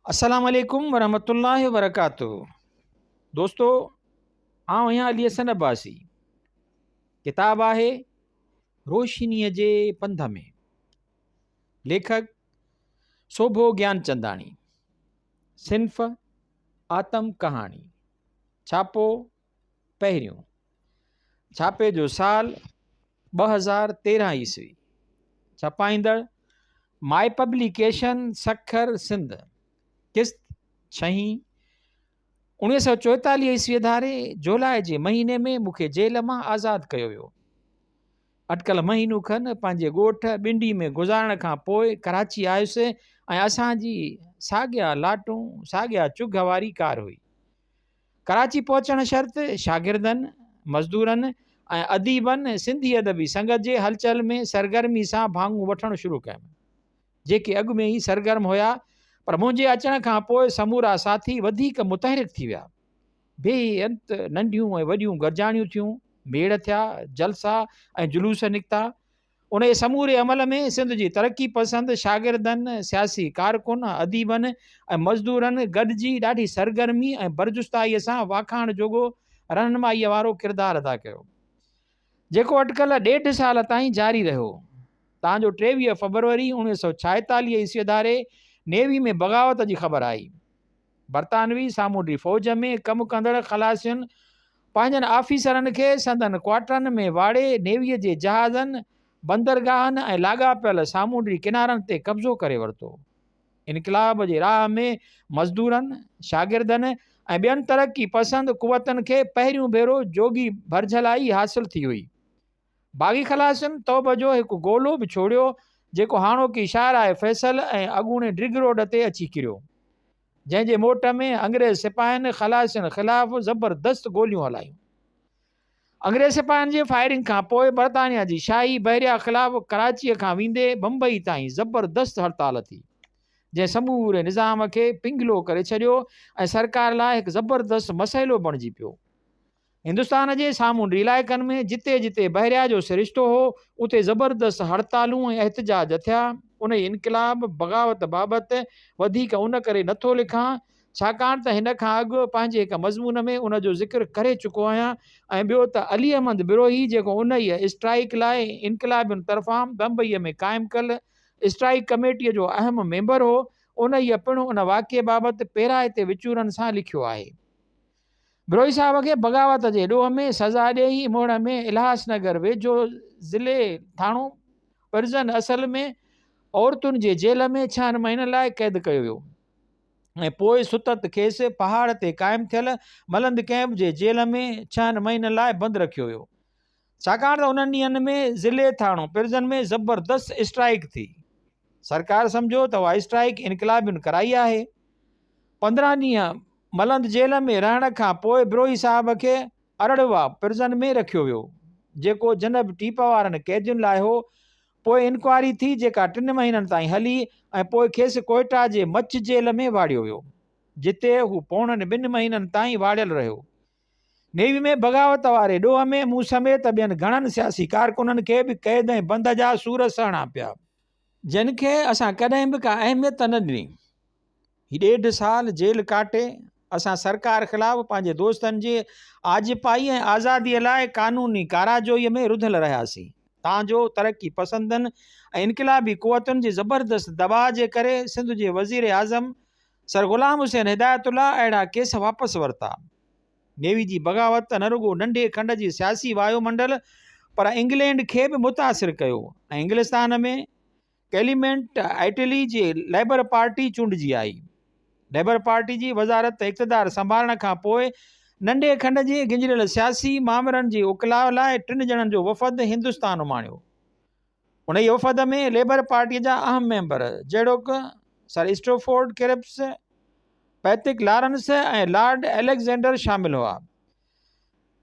अस्सलाम वालेकुम वरहमतुल्लाहि वबरकातुहू। दोस्तों, आउं आहियां अली हसन अब्बासी। किताब आहे रोशनीअ जे पंध में। लेखक शोभो ज्ञानचंदाणी। सिन्फ़ आतम कहाणी। छापो पहिरियों। छापे जो साल 2013 ईस्वी। छपाईंदड़ माई पब्लिकेशन सखर सिंध। किस्त 6। 1944 ईस्वी धारे जुलाई जे महीने में मूंखे जेल मां आज़ादु कयो वियो। अटकल महीनो खनि पंहिंजे ॻोठ ॿिंडी में गुज़ारण खां पोइ कराची आयुसि ऐं असांजी साॻिया लाटूं साॻिया चुघ वारी कार हुई। कराची पहुचण शर्त शागिर्दनि, मज़दूरनि ऐं अदीबनि सिंधी अदबी संगत जे हलचल में सरगर्मी सां भाङूं वठणु शुरू कयूं, जेके अॻु में ई सरगर्म हुया, पर मुंहिंजे अचण खां पोइ समूरा साथी वधीक मुतहरिक थी विया। बेअंत नंढियूं ऐं वॾियूं गरजाणियूं थियूं, मेड़ थिया, जलसा ऐं जुलूस निकिता। उन समूरे अमल में सिंध जी तरक़ी पसंदि शागिर्दनि, सियासी कारकुन, अदीबनि ऐं मज़दूरनि गॾिजी ॾाढी सरगर्मी ऐं बरजुस्ताईअ सां वाखाण जोॻो रहनुमाईअ वारो किरदारु अदा कयो, जेको अटकल 1.5 साल ताईं जारी रहियो। तव्हांजो 23 फरवरी 1946 ईस्वी धारे नेवी में बग़ावत जी ख़बर आई। बरतानवी सामूंडी फ़ौज में कमु कंदड़ खलासियुनि पंहिंजनि आफ़ीसरनि खे संदनि क्वार्टरनि में वाड़े नेवीअ जे जहाज़नि, बंदरगाहनि ऐं लाॻापियल सामूंडी किनारनि ते कब्ज़ो करे वरितो। इनक़लाब जे राह में मज़दूरनि, शागिर्दनि ऐं ॿियनि तरक़ी पसंदि क़ुवतनि खे पहिरियों भेरो जोगी भरझलाई हासिलु थी हुई। बाग़ी खलासियुनि तौब जो हिकु गोलो बि छोड़ियो, जेको हाणोकी शाहराह फैसल ऐं अॻूणे ड्रिग रोड ते अची किरियो, जंहिंजे मोट में अंग्रेज़ सिपाहियुनि खलासियुनि ख़िलाफ़ु ज़बरदस्त गोलियूं हलायूं। अंग्रेज़ सिपाहियुनि जे फायरिंग खां पोइ बरतानिया जी शाही बहरिया ख़िलाफ़ु कराचीअ खां वेंदे बम्बई ताईं ज़बरदस्त हड़ताल थी, जंहिं समूरे निज़ाम खे पिंगलो करे छॾियो ऐं सरकार लाइ हिकु ज़बरदस्त मसइलो बणिजी पियो। हिंदुस्तान जे सामूंडी इलाइक़नि में जिते जिते बहरिया जो सिरिश्तो हो, उते ज़बरदस्त हड़तालूं ऐं एहतजाज थिया। उन इनक़लाब बग़ावत बाबति वधीक उन करे नथो लिखां छाकाणि त हिन खां अॻु पंहिंजे हिकु मज़मून में उन जो ज़िक्र करे चुको आहियां, ऐं ॿियो त अली अहमद बिरोही, जेको उन ई स्ट्राइक लाइ इनक़लाबियुनि तरफ़ां बम्बईअ में क़ाइमु कल स्ट्राइक कमेटीअ जो अहम मेंबर हो, उन ई पिणु उन वाक़िए बाबति पेराए ते विचूरनि सां लिखियो आहे। बिरोही साहब खे बग़ावत जे ॾोह में सज़ा ॾेई मुड़ में इलाहासनगर वेझो ज़िले थाणो प्रिज़न असल में औरतुनि जे जेल में 6 महीननि लाइ क़ैद कयो वियो ऐं पोइ सुतत खेसि पहाड़ ते क़ाइमु थियल मलंद कैंप जे जेल में 6 महीननि लाइ बंदि रखियो वियो, छाकाणि त उन्हनि ॾींहंनि में ज़िले थाणो प्रिज़न में ज़बरदस्त स्ट्राइक थी। सरकार सम्झो त उहा स्ट्राइक इनक़लाबियुनि कराई आहे। 15 ॾींहं मलंद जेल में रहण खां पोइ बिरोही साहब खे अरड़वा प्रिज़न में रखियो वियो, जेको जनब टीप वारनि कैदियुनि लाइ हो। पोइ इंक्वायरी थी, जेका 3 महीननि ताईं हली ऐं पोइ खेसि कोयटा जे मच जेल में वाड़ियो वियो, जिते हू पौणनि 2 महीननि ताईं वाड़ियल रहियो। नेवी में बग़ावत वारे ॾोह में मूं समेत ॿियनि घणनि सियासी कारकुननि खे बि क़ैद ऐं बंद जा सूर सहणा पिया, जिन खे असां कॾहिं बि का अहमियत न ॾिनी। ही 1.5 साल जेल काटे असां सरकार ख़िलाफ़ु पंहिंजे दोस्तनि जे आजिपाई ऐं आज़ादीअ लाइ क़ानूनी काराजोईअ में रुधल रहियासीं। तव्हांजो तरक़ी पसंदनि ऐं इनक़लाबी क़ुवतुनि जे ज़बरदस्त दबाव जे करे सिंध जे वज़ीर आज़म सर ग़ुलाम हुसैन हिदायतुल्लाह अहिड़ा केस वापसि वरिता। नेवी जी बग़ावत न रुगो नंढे खंड जी सियासी वायुमंडल पर इंग्लैंड खे बि मुतासिर कयो ऐं इंग्लिस्तान में कैलीमेंट एटली जे लेबर पार्टी चूंडिजी आई। लेबर पार्टी जी वज़ारत इक़्तिदार संभालण खां पोइ नंढे खंड जे गिंजरियल सियासी मामरनि जी उकलाव लाइ 3 ॼणनि जो वफ़द हिंदुस्तान माणियो। उन ई वफ़द में लेबर पार्टीअ जा अहम मेंबर जहिड़ोक sir Stafford Cripps, Patrick Lawrence ऐं लॉर्ड एलेक्जेंडर शामिल हुआ।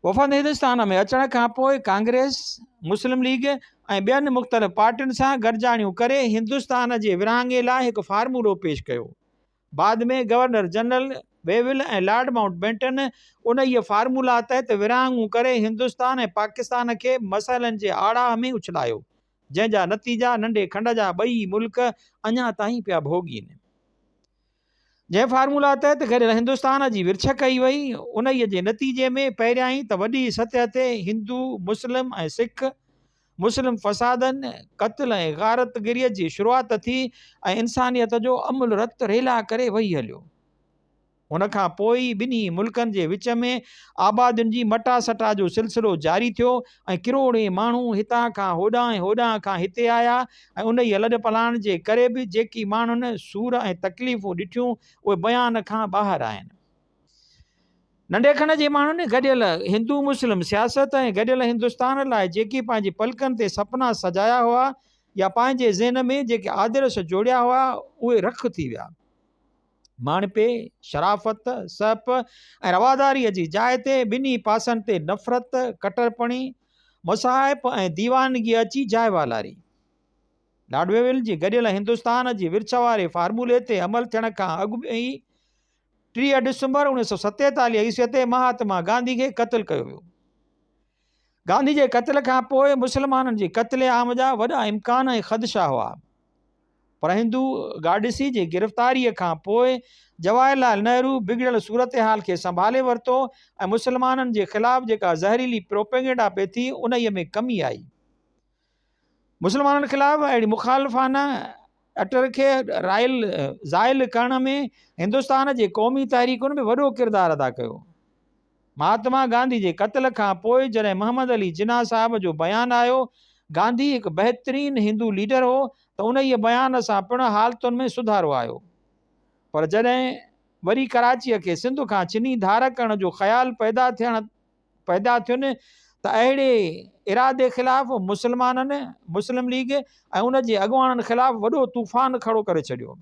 वफ़द हिंदुस्तान में अचण खां पोइ कांग्रेस, मुस्लिम लीग ऐं ॿियनि मुख़्तलिफ़ पार्टियुनि सां गॾिजाणियूं करे हिंदुस्तान जे विरहाङे लाइ हिकु फार्मूलो पेश कयो। बाद में गवर्नर जनरल वेविल ऐं लॉर्ड माउंटबेटन उन ई फार्मूला तहत विरहाङूं करे हिंदुस्तान ऐं पाकिस्तान खे मसइलनि जे आड़ाह में उछलायो, जंहिंजा नतीजा नंढे खंड जा 2 मुल्क अञा ताईं पिया भोॻीनि। जंहिं फार्मूला तहत गॾियल हिंदुस्तान जी विरछ कई वई, उन जे नतीजे में पहिरियां ई त वॾी सतह ते हिंदू, मुस्लिम ऐं सिख, मुस्लिम फ़सादनि, क़त्ल ऐं गारतगिरीअ जी शुरूआति थी ऐं इंसानियत जो अमुल रत रेला करे वही हलियो। उनखां पोइ ॿिन्ही मुल्कनि जे विच में आबादियुनि जी मटा सटा जो सिलसिलो जारी थियो ऐं किरोड़े माण्हू हितां खां होॾां ऐं होॾां खां हिते आया ऐं उन ई लॾ पलाण जे करे बि जेकी माण्हुनि सूर ऐं तकलीफ़ूं ॾिठियूं उहे बयान खां ॿाहिरि आहिनि। नंढे खण जे माण्हुनि गॾियल हिंदू मुस्लिम सियासत ऐं गॾियल हिंदुस्तान लाइ जेकी पंहिंजे पलकनि ते सपना सजाया हुआ या पंहिंजे ज़हन में जेके आदर्श जोड़िया हुआ उहे रख थी विया। माणपे, शराफ़त, सप ऐं रवादारीअ जी जाइ ते ॿिन्ही पासनि ते नफ़रत, कटरपणी, मुसाहिब ऐं दीवानगी अची जाइ वालारी। लाडवेविल जी गॾियल हिंदुस्तान जी विरछ वारे फार्मूले ते अमल थियण खां अॻु में ई 30 डिसंबर 1947 ईस्वीअ ते महात्मा गांधी खे क़त्ल कयो वियो। गांधी जे क़त्ल खां पोइ मुस्लमाननि जी क़त्लेआम जा वॾा इम्कान ऐं ख़दशा हुआ, पर हिंदू गाडसी जी गिरफ़्तारीअ खां पोइ जवाहरलाल नेहरू बिगड़ल सूरत हाल खे संभाले वरितो ऐं मुस्लमाननि जे ख़िलाफ़ जेका ज़हरीली प्रोपेगेंडा पई थी उन में कमी आई। मुस्लमाननि ख़िलाफ़ अहिड़ी मुखालफ़ाना अटर खे ज़ाइल करण में हिंदुस्तान जे क़ौमी तहरीकुनि में वॾो किरदारु अदा कयो। महात्मा गांधी जे क़त्ल खां पोइ जॾहिं मोहम्मद अली जिन्ना साहब जो बयानु आयो, गांधी हिकु बहितरीनु हिंदू लीडर हो त उन ई बयान सां पिणु हालतुनि में सुधारो आयो। पर जॾहिं वरी कराचीअ खे सिंध खां चिनी धार करण जो ख़्यालु पैदा थियुनि त अहिड़े इरादे ख़िलाफ़ मुस्लमाननि मुस्लिम लीग ऐं उन जे अॻुवाणनि ख़िलाफ़ वॾो तूफ़ान खड़ो करे छॾियो।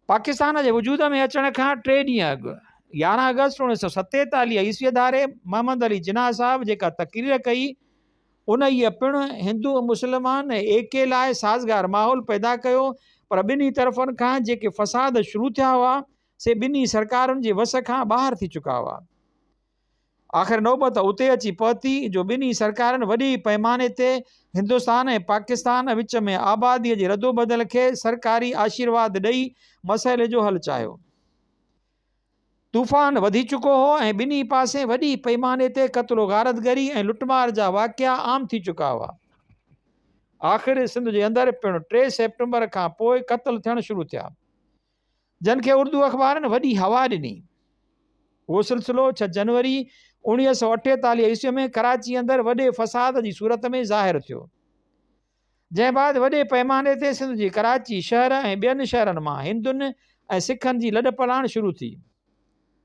पाकिस्तान जे वजूद में अचण खां 3 ॾींहं अॻु 11 अगस्त 1947 ईस्वीअ धारे मोहम्मद अली जिन्ना साहब जेका तक़रीर कई उन ई पिणु हिंदू मुस्लमान एके लाइ साज़गार माहौल पैदा कयो, पर ॿिन्ही तरफ़नि खां जेके फ़साद शुरू थिया हुआ से ॿिन्ही सरकारुनि जे वस खां ॿाहिरि थी चुका हुआ। आख़िर नौबत उते अची पहुती जो ॿिन्ही सरकारुनि वॾी पैमाने ते हिंदुस्तान ऐं पाकिस्तान विच में आबादीअ जे रदोबदल खे सरकारी आशीर्वाद ॾेई मसइले जो हल चाहियो। तूफ़ान वधी चुको हो ऐं ॿिन्ही पासे वॾी पैमाने ते क़त्लो गारतगरी ऐं लुटमार जा वाक़िया आम थी चुका हुआ। आख़िर सिंध जे अंदरि पिणु 3 सेप्टेंबर खां पोइ क़त्ल थियण शुरू थिया, जिन खे उर्दू अख़बारनि वॾी हवा ॾिनी। उहो सिलसिलो 6 जनवरी 1948 ईस्वी में कराची अंदरि वॾे फ़साद जी सूरत में ज़ाहिर थियो, जंहिं बाद वॾे पैमाने ते सिंध जी कराची शहर ऐं ॿियनि शहरनि मां हिंदुनि ऐं सिखनि जी लॾ पलाण शुरू थी।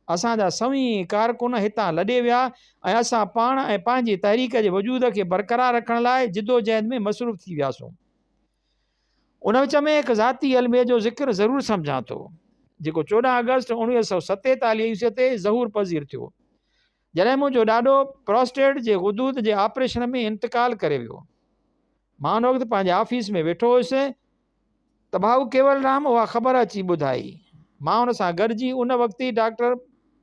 असांजा सवीं कारकुन हितां लॾे विया ऐं असां पाण ऐं पंहिंजी तहरीक जे वजूद खे बरक़रार रखण लाइ जिदोजहद में मसरूफ़ थी वियासीं। उन विच में हिकु ज़ाती अलमिए जो ज़िक्र ज़रूरु सम्झां थो, जेको 14 अगस्त 1947 ईस्वी ते ज़हूर पज़ीर थियो, जॾहिं मुंहिंजो ॾाॾो प्रोस्टेट जे गुदूद जे ऑपरेशन में इंतकाल करे वियो। मां उन वक़्तु पंहिंजे ऑफिस में वेठो हुयुसि त भाऊ केवलराम उहा ख़बर अची ॿुधाई। मां हुन सां गॾिजी उन वक़्तु ई डॉक्टर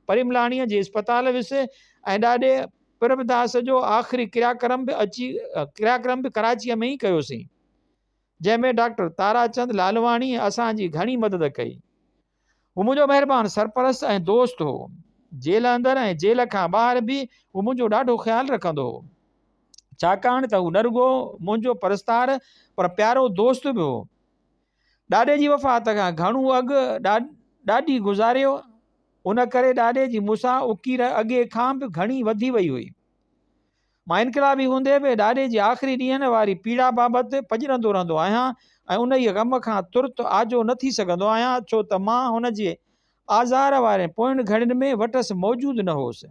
परिमलाणीअ जे अस्पताल वियुसि ऐं ॾाॾे प्रभदास जो आख़िरी क्रियाक्रम बि कराचीअ में ई कयोसीं, जंहिंमें डॉक्टर ताराचंद लालवाणी असांजी घणी मदद कई। हू मुंहिंजो महिरबानी सरपरस्त ऐं दोस्त हो। जेल अंदरि ऐं जेल खां ॿाहिरि बि हू मुंहिंजो ॾाढो ख़्यालु रखंदो हो, छाकाणि त हू न रुॻो मुंहिंजो परस्तार पर प्यारो दोस्त बि हो। ॾाॾे जी वफ़ात खां घणो अॻु ॾाढी गुज़ारियो, उन करे ॾाॾे जी मूंसां उकीर अॻे खां बि घणी वधी वई हुई। मां इनकलाबी हूंदे बि ॾाॾे जी आख़िरी ॾींहंनि वारी पीड़ा बाबति पजरंदो रहंदो आहियां ऐं उन ई ग़म खां तुर्त आजो न थी सघंदो आहियां, छो त मां हुन जे आज़ार वारे पोइनि घड़ियुनि में वटसि मौजूदु न हुउसि।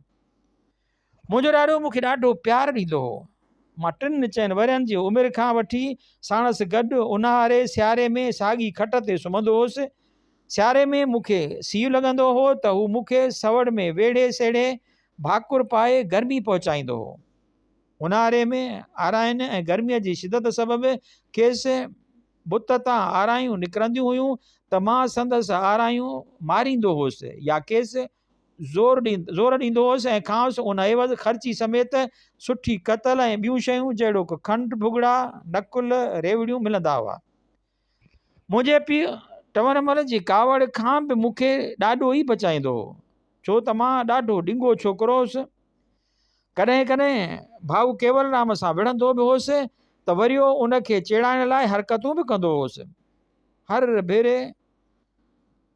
मुंहिंजो ॾाॾो मूंखे ॾाढो प्यारु ॾींदो हो। मां 3-4 वरनि जी उमिरि खां वठी साणसि गॾु ऊन्हारे सियारे में साॻी खट ते सुम्हंदो हुउसि। सियारे में मूंखे सीउ लॻंदो हो त हू मूंखे सवड़ में वेढ़े सेढ़े भाकुर पाए गर्मी पहुचाईंदो हो। ऊन्हारे में आराइनि ऐं गर्मीअ जी शिदत सबबि खेसि बुत तां आरायूं निकिरंदियूं हुयूं त मां संदसि आरायूं मारींदो हुउसि या खेसि ज़ोर ॾींदो हुउसि ऐं खांसि उन एवज़ ख़र्ची समेत सुठी कतल ऐं ॿियूं शयूं जहिड़ो खंडु भुॻड़ा नकुल रेवड़ियूं मिलंदा हुआ। मुंहिंजे पीउ टवरमल जी कावड़ खां बि मूंखे ॾाढो ई बचाईंदो हो, छो त मां ॾाढो ॾिंगो छोकिरो हुउसि। कॾहिं कॾहिं भाऊ केवलराम सां विढ़ंदो बि हुउसि त वरी उनखे चेड़ाइण लाइ हरकतूं बि कंदो हुउसि। हर भेरे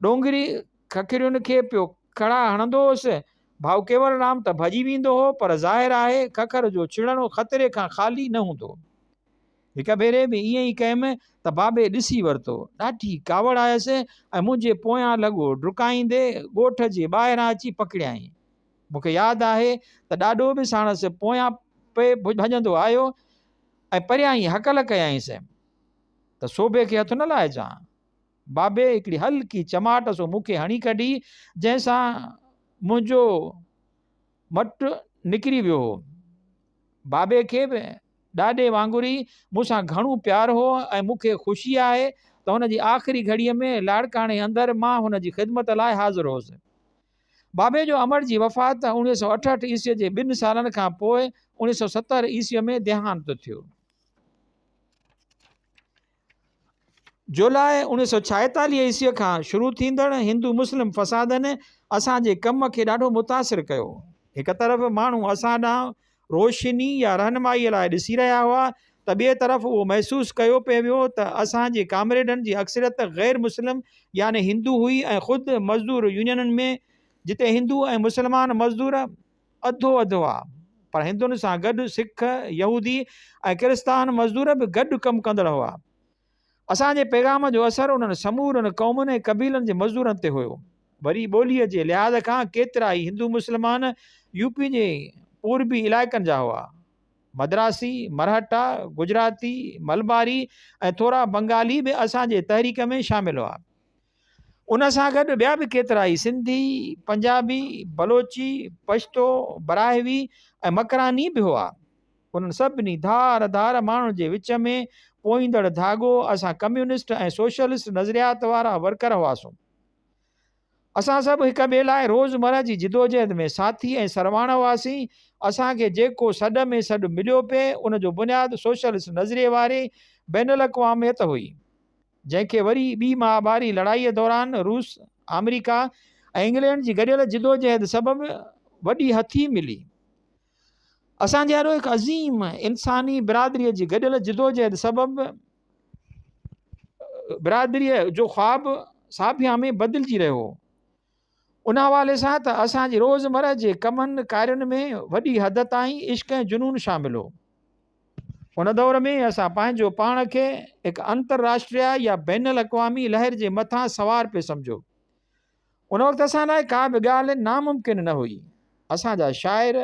डोंगरी खखिरियुनि खे पियो खड़ा हणंदो हुउसि। भाऊ केवलराम त भॼी वेंदो हो, पर ज़ाहिर आहे खखर जो छिड़णो ख़तरे खां ख़ाली न हूंदो। हिकु भेरे बि ईअं ई कयमि त बाबे ॾिसी वरितो, ॾाढी कावड़ आयसि ऐं मुंहिंजे पोयां लॻो डुकाईंदे ॻोठ जे ॿाहिरां अची पकड़ियाई। मूंखे यादि आहे त ॾाढो बि साणसि पोयां भॼंदो आयो ऐं परियां ई हकल कयाईंसि त सोभे खे हथु न लाइजां। बाबे हिकिड़ी हल्की चमाट सो मूंखे हणी कढी, जंहिंसां मुंहिंजो मटु निकिरी वियो हो। बाबे खे बि ॾाॾे वांगुरु ई मूंसां घणो प्यारु हो ऐं मूंखे ख़ुशी आहे त हुनजी आख़िरी घड़ीअ में लाड़काणे अंदरि मां हुनजी ख़िदमत लाइ हाज़िर हुउसि। बाबे जो अमर जी वफ़ात 1968 ईस्वीअ जे 2 सालनि खां पोइ 1970 ईस्वीअ में देहांत थियो। जुलाई 1946 ईस्वीअ खां शुरू थींदड़ हिंदू मुस्लिम फ़सादनि असांजे कम खे ॾाढो मुतासिर कयो। हिकु तरफ़ माण्हू असां ॾांहुं रोशनी या रहनुमाईअ लाइ ॾिसी रहिया हुआ, त ॿिए तरफ़ उहो महसूसु कयो पियो वियो त असांजे कामरेडनि जी अक्सरियत ग़ैर मुस्लिम यानी हिंदू हुई ऐं ख़ुदि मज़दूर यूनियननि में जिते हिंदू ऐं मुस्लमान मज़दूर अधो अधु हुआ, पर हिंदुनि सां गॾु सिख, यहूदी ऐं किरिस्तान मज़दूर बि गॾु कमु कंदड़ हुआ। असांजे पैगाम जो असरु उन्हनि समूरनि क़ौमुनि ऐं क़बीलनि जे मज़दूरनि ते हुयो। वरी ॿोलीअ जे लिहाज़ खां केतिरा ई हिंदू मुस्लमान यूपी जे पूर्वी इलाइक़नि जा हुआ। मद्रासी, मराठा, गुजराती, मलबारी ऐं थोरा बंगाली बि असांजे तहरीक में शामिल हुआ। उन सां गॾु ॿिया बि केतिरा ई सिंधी, पंजाबी, बलोची, पश्तो, बराहवी ऐं मकरानी बि हुआ। उन्हनि सभिनी धार धार माण्हुनि जे विच में पोईंदड़ धाॻो असां कम्यूनिस्ट ऐं सोशलिस्ट नज़रियात वारा वर्कर हुआसीं। असां सभु हिक ॿिए लाइ रोज़मर्रा जी जिदोजहद में साथी ऐं सरवाण हुआसीं। असांखे जेको सॾ में सॾु मिलियो पिए उन जो बुनियादु सोशलिस्ट नज़रिए वारे बैनुल अक़वामियत हुई, जंहिंखे वरी ॿी महाभारी लड़ाईअ दौरान रूस, अमेरिका ऐं इंग्लैंड जी गॾियल जिदोजहद सबबि वॾी हथी मिली। असां जहिड़ो हिकु अज़ीम इंसानी बिरादरीअ जी गॾियल जिदोजहद सबबि बिरादरीअ जो ख़्वाबु साभिया में बदिलजी रहियो हो। उन हवाले सां त असांजी रोज़मर्रा जे कमनि कार्युनि में वॾी हद ताईं इश्क ऐं जुनून शामिल हो। उन दौर में असां पंहिंजो पाण खे हिकु अंतर्राष्ट्रीय या बैनुल अक़वामी लहर जे मथां सवार पिए सम्झो। उन वक़्तु असां लाइ का बि ॻाल्हि नामुमकिन न हुई। असांजा शाइर,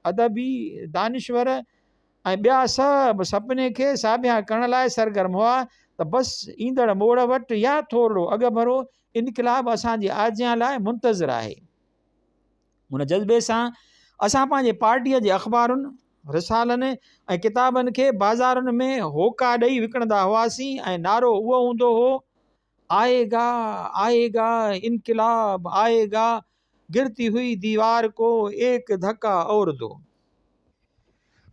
अदबी, दानिश्वर ऐं ॿिया सभु सपने खे साबिया करण लाइ सरगर्म हुआ त बसि ईंदड़ मोड़ वटि या थोरो अॻु भरो इनक़िलाब असांजी आजियां लाइ मुंतज़िर आहे। उन जज़्बे सां असां पंहिंजे पार्टीअ जे अख़बारुनि, रिसालनि ऐं किताबनि खे बाज़ारुनि में होका ॾेई विकिणंदा हुआसीं ऐं नारो उहो हूंदो हो, आएगा आएगा इनक़िलाब आएगा, गिरती हुई दीवार को एक धक्का और दो।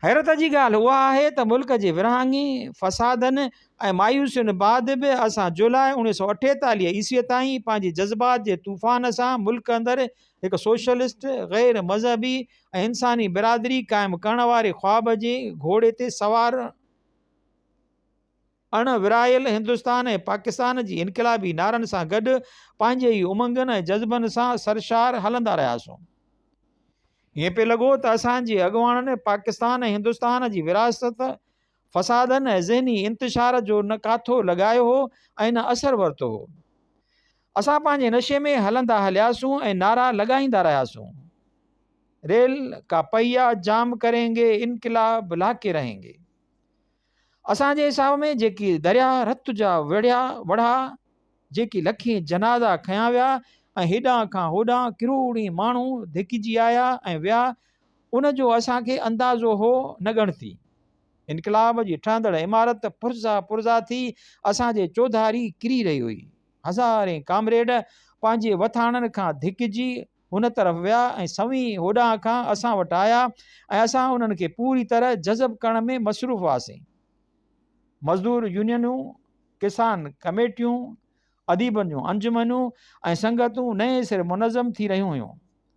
हैरत जी ॻाल्हि उहा आहे त मुल्क जे विरहाङे, फ़सादनि ऐं मायूसियुनि बाद बि असां जुलाई 1948 ईस्वीअ ताईं पंहिंजे जज़्बात जे तूफ़ान सां मुल्क अंदरि हिकु सोशलिस्ट, ग़ैर मज़हबी ऐं इंसानी बिरादरी क़ाइमु करण वारे ख़्वाब जे घोड़े ते सवार अण विरायल हिंदुस्तान ऐं पाकिस्तान जी इनक़िलाबी नारनि सां गॾु पंहिंजे ई उमंगनि ऐं जज़्बनि सां सरशार हलंदा रहियासीं। हीअं पियो लॻो त असांजे अॻुवाणनि पाकिस्तान ऐं हिंदुस्तान जी विरासत, फ़सादनि ऐं ज़हनी इंतिशार जो न काथो लॻायो हो ऐं न असरु वरितो हो। असां पंहिंजे नशे में हलंदा हलियासीं ऐं नारा लॻाईंदा रहियासीं, रेल का पहिया जाम करेंगे, इनक़िलाब लाके रहेंगे। असांजे हिसाब में जेकी दरिया रत जा वड़ा, जेकी लखे जनाज़ा खयां विया ऐं हेॾां खां होॾां किरोड़ी माण्हू धिकिजी आया ऐं विया, उन जो असांखे अंदाज़ो हो न ॻणती। इनक़िलाब जी ठहंदड़ इमारत पुरज़ा पुरज़ा थी असांजे चौधारी किरी रही हुई। हज़ारे कामरेड पंहिंजे वथाणनि खां धिकिजी हुन तरफ़ विया ऐं सवी होॾां खां असां वटि आया ऐं असां उन्हनि खे पूरी तरह जज़ब करण में मसरूफ़ हुआसीं। मज़दूर यूनियनूं, किसान कमेटियूं, अदीबनि जूं अंजुमनूं ऐं संगतूं नए सिर मुनज़म थी रहियूं हुयूं।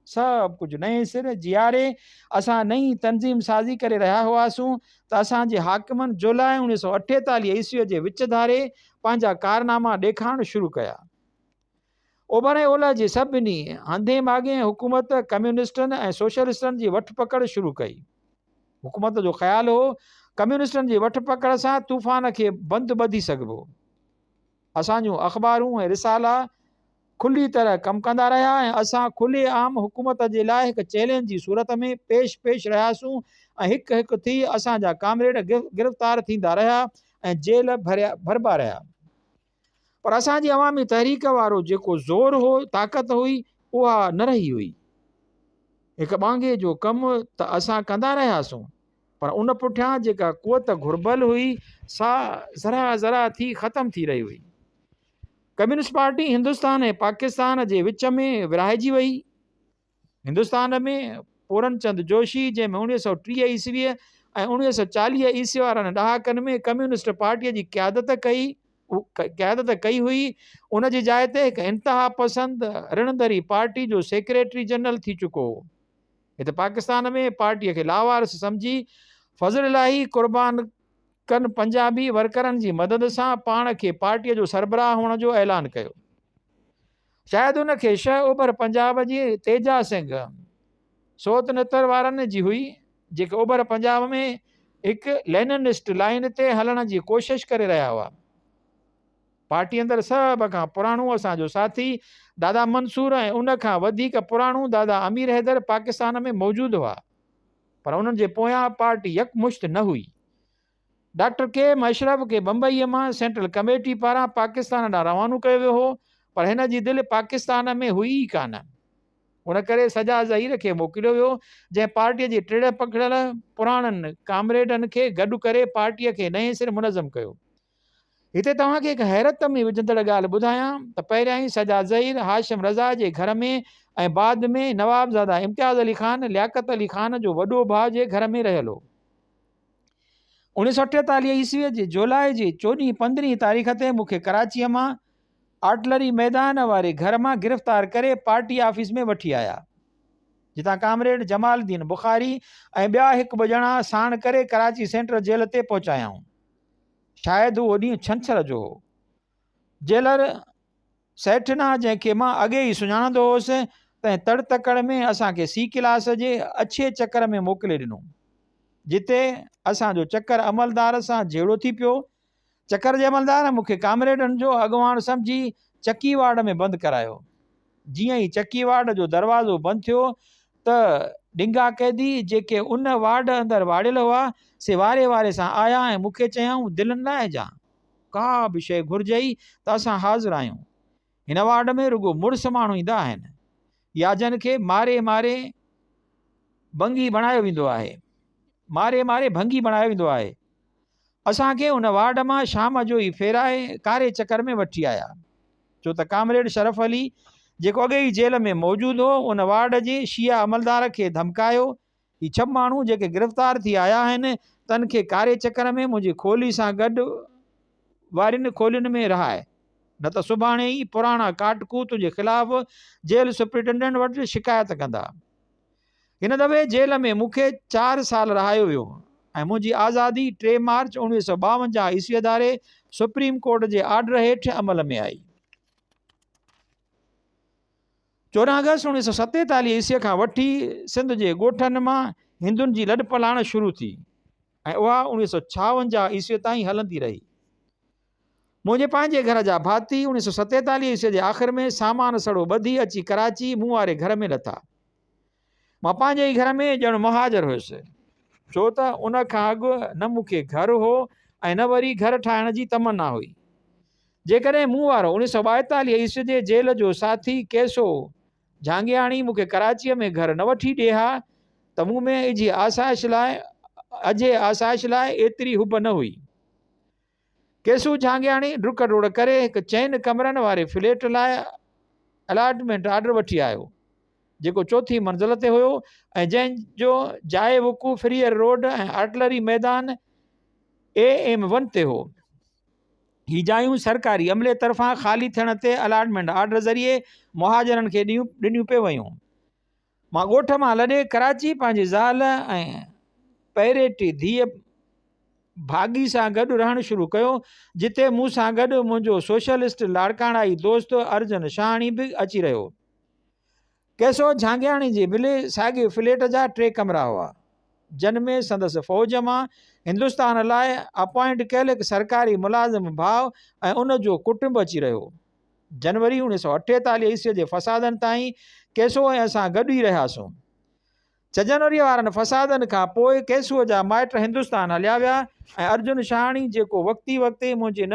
सभु कुझु नए सिर जीआरे असां नई तनज़ीम साज़ी करे रहिया हुआसीं त असांजे हाकिमनि जुलाई 1948 ईस्वीअ जे विच धारे पंहिंजा कारनामा ॾेखारणु शुरू कया। ओभर ऐं ओलह जे सभिनी हंधे मागे हुकूमत कम्यूनिस्टनि ऐं सोशलिस्टनि जी वठ पकड़ शुरू कई। हुकूमत जो ख़्यालु हो कम्यूनिस्टनि जी वठ पकड़ सां तूफ़ान खे बंदि ॿधी सघिबो। असांजूं अख़बारूं ऐं रिसाला खुली तरह कमु कंदा रहिया ऐं असां खुले आम हुकूमत जे लाइ हिकु चैलेंज जी सूरत में पेश रहियासीं ऐं हिकु हिकु थी असांजा कामरेड गिरफ़्तार थींदा रहिया ऐं जेल भरबा रहिया। पर असांजी अवामी तहरीक वारो जेको ज़ोर हो ताक़त हुई उहा न रही हुई। हिकु ॿांगे जो कमु त असां कंदा रहियासीं पर उन पुठियां जेका क़ुवत घुर्बल हुई सा ज़रा ज़रा थी ख़तमु थी रही हुई। कम्यूनिस्ट पार्टी हिंदुस्तान ऐं पाकिस्तान जे विच में विराहिजी वई। हिंदुस्तान में पूरनचंद जोशी जंहिंमें 1930 ईस्वीअ ऐं 1940 ईस्वी वारनि ॾहाकनि में कम्यूनिस्ट पार्टीअ जी क़यादत कई हुई, उन जी जाइ ते हिकु इंतिहा पसंद ऋणदरी पार्टी जो सेक्रेटरी जनरल थी चुको हो। हिते पाकिस्तान में पार्टीअ खे लावारिस सम्झी फज़ल इलाही कुर्बान कनि पंजाबी वर्करनि जी मदद सां पाण खे पार्टीअ जो सरबराह हुअण जो ऐलान कयो। शायदि उनखे शह ओभर पंजाब जी तेजा सिंह सोतनतर वारनि जी हुई जेके ओभर पंजाब में हिकु लेनिनिस्ट लाइन ते हलण जी कोशिश करे रहिया हुआ। पार्टी अंदरि सभ खां पुराणो असांजो साथी दादा मंसूर ऐं उन खां वधीक पुराणो दादा अमीर हैदर पाकिस्तान में मौजूदु हुआ, पर उन्हनि जे पोयां पार्टी यकमुश्त न हुई। डॉक्टर के अशरफ खे बम्बईअ मां सेंट्रल कमेटी पारां पाकिस्तान ॾांहुं रवानो कयो वियो हो, पर हिन जी दिलि पाकिस्तान में हुई ई कान। उन करे सजा ज़हीर खे मोकिलियो वियो जंहिं पार्टीअ जी टिड़ पकड़ियल पुराणनि कामरेडनि खे गॾु करे पार्टीअ खे नए सिर मुनज़म कयो। हिते तव्हांखे हिकु हैरत में विझंदड़ ॻाल्हि ॿुधायां त पहिरियां ई सजा ज़हीर हाशिम रज़ा जे घर में ऐं बाद में नवाबज़ादा इम्तियाज़ अली ख़ान लियाकत अली ख़ान जो वॾो भाउ जे घर में रहियल हो। 1948 ईस्वीअ जे जुलाई जी 14-15 तारीख़ ते मूंखे कराचीअ मां आर्टलरी मैदान वारे घर मां गिरफ़्तार करे पार्टी ऑफिस में वठी आया, जितां कामरेड जमालुद्दीन बुखारी ऐं ॿिया हिकु ॿ ॼणा साण करे कराची सेंट्रल जेल ते पहुचायाऊं। शायदि उहो ॾींहुं छंछर जो हो। जेलर सेठना जंहिंखे मां अॻे ई सुञाणंदो हुउसि तंहिं तड़ तकड़ में असांखे सी क्लास जे अच्छे चकर में मोकिले ॾिनो, जिते असांजो चकर अमलदार सां जहिड़ो थी पियो। चकर जे अमलदार मूंखे कामरेडनि जो अॻुवाण सम्झी चकी वार्ड में बंदि करायो। जीअं ई चकी वार्ड जो दरवाज़ो बंदि थियो त डिंगा कैदी जेके उन वार्ड अंदरि वाड़ियल हुआ से वारे वारे सां आया ऐं मूंखे चयऊं दिलि न आहे जा का बि शइ घुरिजई त असां हाज़िर आहियूं। हिन वार्ड में रुगो मुड़ुस माण्हू ईंदा आहिनि। याजन खे मारे मारे भंगी बणायो वेंदो आहे, भंगी बणायो वेंदो आहे। असांखे उन वार्ड मां शाम जो ई फेराए कारे चकर में वठी आया, छो त कामरेड शरफ अली जेको अॻे ई जेल में मौजूदु हो उन वार्ड जे शिया अमलदार खे धमकायो। ही 6 माण्हू जेके गिरफ़्तार थी आया आहिनि तन खे कारे चकर में मुंहिंजी खोली सां गॾु वारियुनि खोलियुनि में रहाए, न त सुभाणे ई पुराणा काटकूत जे ख़िलाफ़ु जेल सुप्रिटेंडेंट वटि शिकायत कंदा। हिन दफ़े जेल में मूंखे 4 साल रहायो वियो ऐं मुंहिंजी आज़ादी 3 मार्च 1952 ईस्वीअ धारे सुप्रीम कोर्ट जे आर्डर हेठि अमल में आई। 14 अगस्त 1947 ईस्वीअ खां वठी सिंध जे ॻोठनि मां हिंदुनि जी लॾ पलाण शुरू थी ऐं उहा 1956 ईस्वीअ ताईं हलंदी रही। मुंहिंजे पंहिंजे घर जा भाती 1947 ईस्वीअ जे आख़िर में सामान सड़ो ॿधी अची कराची मूं वारे घर में लथा। मां पंहिंजे ई घर में ॼण मुहाजर हुयुसि, छो त उन खां अॻु न मूंखे घर हो ऐं न वरी घर ठाहिण जी तमन्ना हुई। जेकॾहिं मूं वारो 1942 ईस्वी जे जेल जो साथी केसो झांगियाणी मूंखे कराचीअ में घर न वठी ॾिए हा त मूं में अॼे आसाइश लाइ एतिरी हुब न हुई। केसू झांगियाणी डुक डोड़ करे हिकु 4 कमरनि वारे फ्लैट लाइ अलॉटमेंट आर्डर वठी आयो, जेको 4थी मंज़िल ते हुयो ऐं जंहिंजो जाइ वक़ू फ्रीअर रोड ऐं आर्टलरी मैदान AM1 ते हो। ही जायूं सरकारी अमले तरफ़ां ख़ाली थियण ते अलाटमेंट आर्डर ज़रिए मुहाजिरनि खे ॾिनियूं पे वयूं। मां ॻोठ मां लॾे कराची पंहिंजी ज़ाल ऐं पहिरें धीअ भागी सां गॾु रहणु शुरू कयो, जिते मूं सां गॾु मुंहिंजो सोशलिस्ट लाड़काणाई दोस्त अर्जुन शाहणी बि अची रहियो। केसो झांगियाणी जे बिले साॻिए फ्लैट जा 3 कमरा हुआ, जिन में संदसि फ़ौज मां हिंदुस्तान लाइ अपॉइंट कयल हिकु सरकारी मुलाज़िम भाउ ऐं उनजो कुटुंब अची रहियो। जनवरी 1948 ईस्वी जे फ़सादनि ताईं केसो ऐं असां गॾु ई रहियासीं। 6 जनवरी वारनि फ़सादनि खां पोइ केसूअ जा माइट हिंदुस्तान हलिया विया ऐं अर्जुन शाहणी, जेको वक़्ती वक़्ती मुंहिंजे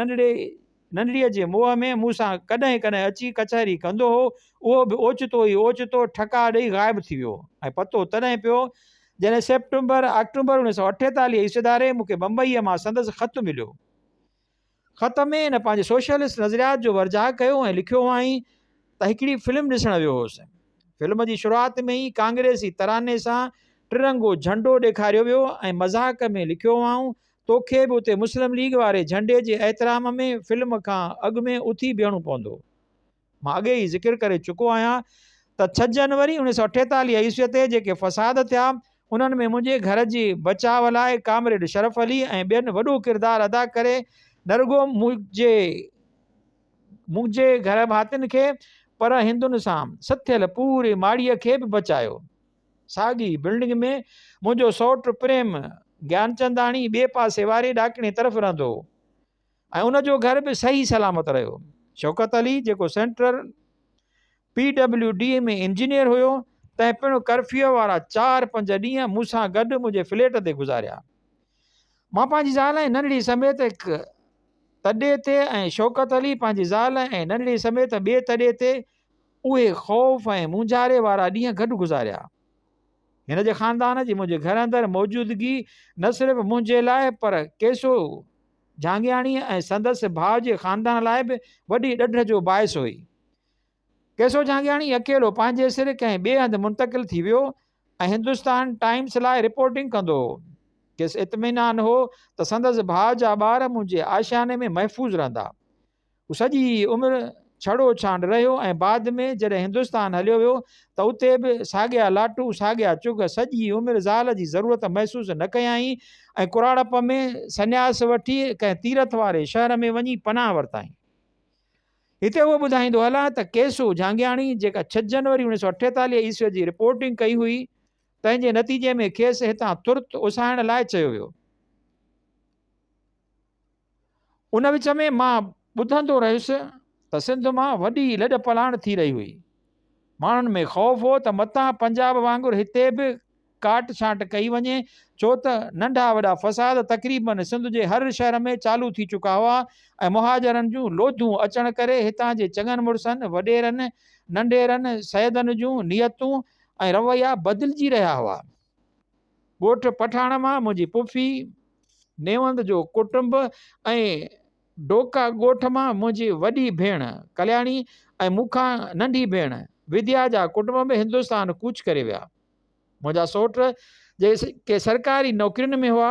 नंढड़ीअ जे मोह में मूंसां कॾहिं कॾहिं अची कचहरी कंदो हो, उहो बि ओचितो ठका ॾेई ग़ाइबु थी वियो। ऐं पतो तॾहिं पियो जॾहिं अक्टूबर 1948 ईस्वी धारे मूंखे बम्बईअ मां संदसि ख़त मिलियो। ख़त में हिन पंहिंजे सोशलिस्ट नज़रियात जो वर्जाह कयो ऐं लिखियो हुआईं त हिकिड़ी फिल्म ॾिसणु वियो हुउसि। फिल्म जी शुरूआति में ई कांग्रेसी तराने सां तिरंगो झंडो ॾेखारियो वियो ऐं मज़ाक में लिखियो हुआऊं, तोखे बि उते मुस्लिम लीग वारे झंडे जे एहतराम में फिल्म खां अॻु में उथी बीहणो पवंदो। मां अॻे ई ज़िक्र करे चुको आहियां त 6 जनवरी 1948 ईस्वीअ ते जेके फ़साद थिया, उन्हनि में मुंहिंजे घर जी बचाव लाइ कामरेड शरफ अली ऐं ॿियनि वॾो किरदारु अदा करे न रुॻो मुंहिंजे घर भातियुनि खे पर हिंदुनि सां सथियल पूरी माड़ीअ खे बि बचायो। साॻी बिल्डिंग में मुंहिंजो सौटु प्रेम ज्ञानचंदाणी ॿिए पासे वारे ॾाकिणे तरफ़ रहंदो ऐं उनजो घर बि सही सलामत रहियो। शौकत अली, जेको सेंट्रल PWD में इंजीनियर हुयो, तंहिं पिणु कर्फ्यू वारा 4-5 ॾींहं मूंसां गॾु मुंहिंजे फ्लैट ते गुज़ारिया। मां पंहिंजी ज़ाल ऐं नंढड़ी समेत हिकु तॾे ते ऐं शौकत अली पंहिंजी ज़ाल ऐं नंढड़ी समेत ॿिए तॾे ते उहे ख़ौफ़ ऐं मुंझारे वारा ॾींहं गॾु गुज़ारिया। हिन जे ख़ानदान जी मुंहिंजे घर अंदरि मौजूदगी न सिर्फ़ु मुंहिंजे लाइ पर केसो झांगियाणी ऐं संदसि भाउ जे ख़ानदान लाइ बि वॾी ॾढ जो बाहिस हुई। केसो झांगियाणी अकेलो पंहिंजे सिर कंहिं ॿिए हंधि मुंतक़िल थी वियो ऐं हिंदुस्तान टाइम्स लाइ रिपोर्टिंग कंदो हो। खेसि इत्मीनान हो त संदसि भाउ जा ॿार मुंहिंजे आशियाने में महफ़ूज़ रहंदा। हू सॼी उमिरि छड़ो छांड रहियो ऐं बाद में जॾहिं हिंदुस्तान हलियो वियो त उते बि साॻिया लाटू साॻिया चुग सॼी उमिरि ज़ाल जी ज़रूरत महसूसु न कयाई ऐं कुराड़प में संन्यास वठी कंहिं तीरथ वारे शहर में वञी पनाह वरिताई। हिते उहो ॿुधाईंदो हलां त केसो झांगियाणी, जेका 6 जनवरी 1948 ईस्वी जी रिपोर्टिंग कई हुई, तंहिंजे नतीजे में खेसि हितां तुर्त उसाइण लाइ चयो वियो। उन विच में मां ॿुधंदो रहियुसि त सिंध मां वॾी लॾ पलाण थी रही हुई। माण्हुनि में ख़ौफ़ हो त मतां पंजाब वांगुरु हिते बि काट छांट कई वञे, छो त नंढा वॾा फ़साद तक़रीबन सिंध जे हर शहर में चालू थी चुका हुआ ऐं मुहाजिरनि जूं लोधूं अचण करे हितां जे चङनि मुड़सनि, वॾेरनि, नंढेरनि, सैदनि जूं नियतूं ऐं रवैया बदिलजी रहिया हुआ। ॻोठ पठाण मां मुंहिंजी पुफी नेवंद जो कुटुंब ऐं डोका ॻोठ मां मुंहिंजी वॾी भेण कल्याणी ऐं मूंखां नंढी भेण विद्या जा कुटुंब में हिंदुस्तान कूच करे विया। मुंहिंजा सौट जेके सरकारी नौकरियुनि में हुआ,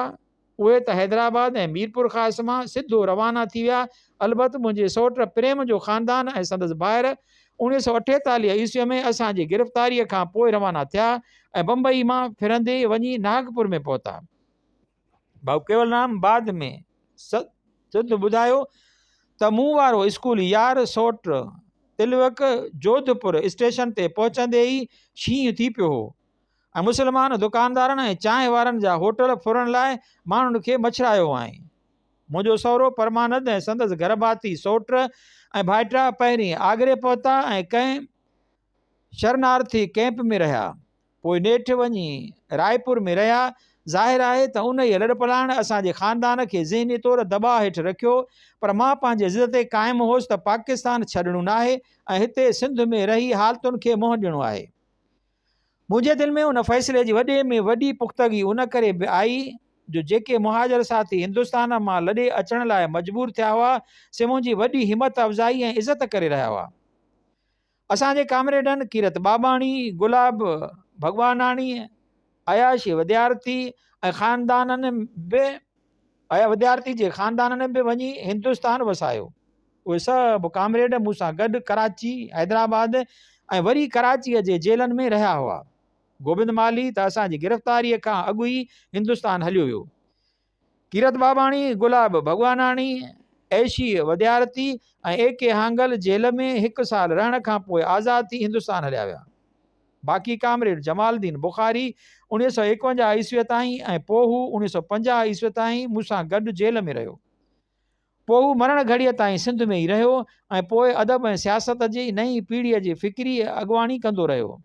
उहे त हैदराबाद ऐं मीरपुर ख़ास मां सिधो रवाना थी विया। अलबत् मुंहिंजे सौट प्रेम जो ख़ानदान ऐं संदसि ॿाहिरि 1948 ईस्वीअ में असांजी गिरफ़्तारीअ खां पोइ रवाना थिया ऐं बम्बई मां फिरंदे वञी नागपुर में पहुता। भाऊ केवलराम बाद में सिद्ध ॿुधायो त मूं वारो स्कूल यार सौट तिलवक जोधपुर स्टेशन ते पहुचंदे ई शींहुं थी पियो हो ऐं मुस्लमान दुकानदारनि ऐं चांहि वारनि जा होटल फुरण लाइ माण्हुनि खे मछरायो आहे। मुंहिंजो सहुरो परमानंद ऐं संदसि घरभाती सौट ऐं भाइटा पहिरीं आगरे पहुता ऐं कंहिं शरणार्थी कैंप में रहिया, पोइ नेठि वञी रायपुर में रहिया। ज़ाहिर आहे त उन ई लड़पलाण असांजे ख़ानदान खे ज़हनी तौरु दॿाउ हेठि रखियो, पर मां पंहिंजे ज़िद ते क़ाइमु हुउसि त पाकिस्तान छॾणो न आहे ऐं हिते सिंध में रही हालतुनि खे मुंहुं ॾियणो आहे। मुंहिंजे दिलि में उन फ़ैसिले जी वॾे में वॾी पुख़्तगी उन करे बि आई जो जेके मुहाजिर साथी हिंदुस्तान मां लॾे अचण लाइ मजबूर थिया हुआ, से मुंहिंजी वॾी हिमत अफ़ज़ाई ऐं इज़त करे रहिया हुआ। असांजे कामरेडनि कीरत बाबाणी, गुलाब भगवानाणी, अयाशी विद्यार्थी ऐं ख़ानदाननि बि ऐं विद्यार्थी जे ख़ानदाननि में बि वञी हिंदुस्तान वसायो। उहे सभु कामरेड मूंसां गॾु कराची, हैदराबाद ऐं वरी कराचीअ जे जेलनि में रहिया हुआ। गोबिंद माली त असांजी गिरफ़्तारीअ खां अॻु ई हिंदुस्तान हलियो वियो। कीरत बाबाणी, गुलाब भगवानाणी, ऐशी विद्यार्थी ऐं AK हांगल जेल में 1 साल रहण खां पोइ आज़ाद थी हिंदुस्तान हलिया विया। बाक़ी कामरेड जमालुद्दीन बुखारी 1951 ईस्वीअ ताईं ऐं पोइ हू 1950 ईस्वीअ ताईं मूंसां गॾु जेल में रहियो। पोइ हू मरण घड़ीअ ताईं सिंध में ई रहियो ऐं पोइ अदब ऐं सियासत जी नई पीढ़ीअ जी फ़िक्री अॻुवाणी कंदो रहियो।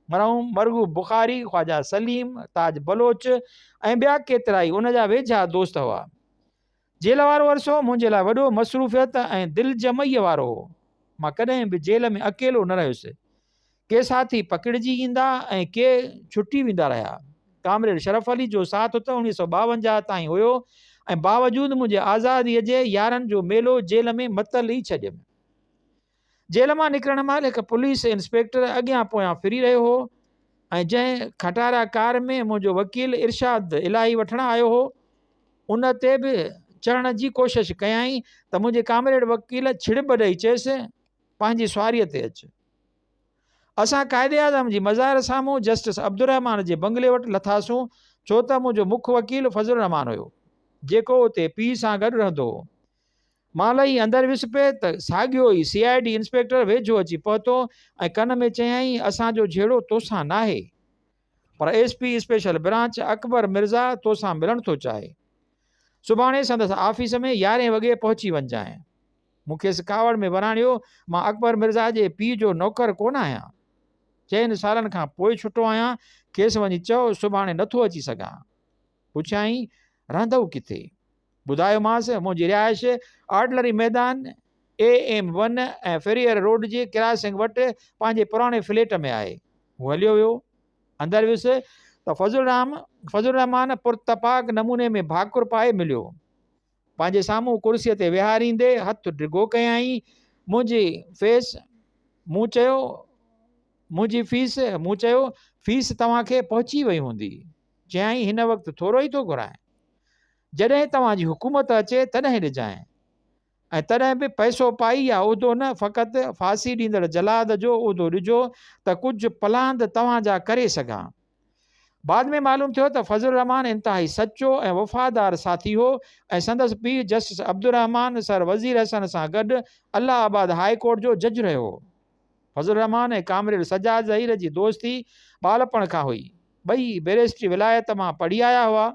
मरहूम मरगूब बुखारी, ख्वाजा सलीम, ताज बलोच ऐं ॿिया केतिरा ई उन जा वेझा दोस्त हुआ। जेल वारो अरसो मुंहिंजे लाइ वॾो मसरूफ़ियत ऐं दिलजमईअ वारो हो। मां कॾहिं बि जेल में अकेलो न रहियुसि। के साथी पकड़िजी ईंदा ऐं के छुटी वेंदा रहिया। कामरेड शरफ अली जो साथ त 1952 ताईं हुयो ऐं बावजूदि मुंहिंजे आज़ादीअ जे यारनि जो मेलो जेल में मतल ई छॾियमि। जेल मां निकिरण महिल हिकु पुलिस इंस्पेक्टर अॻियां पोयां फिरी रहियो हो ऐं जंहिं खटारा कार में मुंहिंजो वकील इरशाद इलाही वठणु आयो हो, उन ते बि चढ़ण जी कोशिशि कयई त मुंहिंजे कामरेड वकील छिड़ब ॾेई चयसि, पंहिंजी सुवारीअ ते अचु। असां क़ाइदे आज़म जी मज़ार साम्हूं जस्टिस अब्दुर्रहमान जे बंगले वटि लथासूं, छो त मुंहिंजो मुख्य वकील फज़लुर रहमान हुयो, जेको उते पीउ सां गॾु रहंदो हो। मां लही अंदरि वियुसि पे त साॻियो ई CID इंस्पेक्टर वेझो अची पहुतो ऐं कन में चयई, असांजो जहिड़ो तोसां नाहे, पर SP special branch Akbar Mirza तोसां मिलणु थो चाहे। सुभाणे संदसि ऑफिस में 11 वॻे पहुची वञजांइ। मूंखे कावड़ में वराणियो। मां अकबर मिर्ज़ा जे पीउ जो नौकर कोन आहियां। 4 सालनि खां पोइ छुटो आहियां। खेसि वञी चओ सुभाणे नथो अची सघां। पुछियाईं, रहंदव किथे? ॿुधायोमांसि, मुंहिंजी रिहाइश आर्टलरी मैदान AM1 ऐं फेरियर रोड जे क्रासिंग वटि पंहिंजे पुराणे फ्लैट में आहे। हू हलियो वियो। अंदरि वियुसि त फज़लुर रहमान पुरतपाक नमूने में भाकुर पाए मिलियो। पंहिंजे साम्हूं कुर्सीअ ते विहारींदे हथु डिघो कयई। मूं चयो फीस तव्हांखे पहुची वई हूंदी। चयई, हिन वक़्तु थोरो ई थो घुराए। जॾहिं तव्हांजी हुकूमत अचे तॾहिं ॾिजांइ, ऐं तॾहिं बि पैसो पाई या उहिदो न, फ़क़ति फांसी ॾींदड़ जलाद जो उहिदो ॾिजो त कुझु पलांद तव्हांजा करे सघां। बाद में मालूम थियो त फज़लुर रहमान इंतिहाई सचो ऐं वफ़ादार साथी हो ऐं संदसि पीउ जस्टिस अब्दुर्रहमान सर वज़ीर हसन सां गॾु अलाहाबाद हाई कोर्ट जो जज रहियो हो। फज़लुर रहमान ऐं कामरेड सजाद ज़हीर जी दोस्ती ॿालपण खां हुई। ॿई बैरिस्ट्री विलायत मां पढ़ी आया हुआ।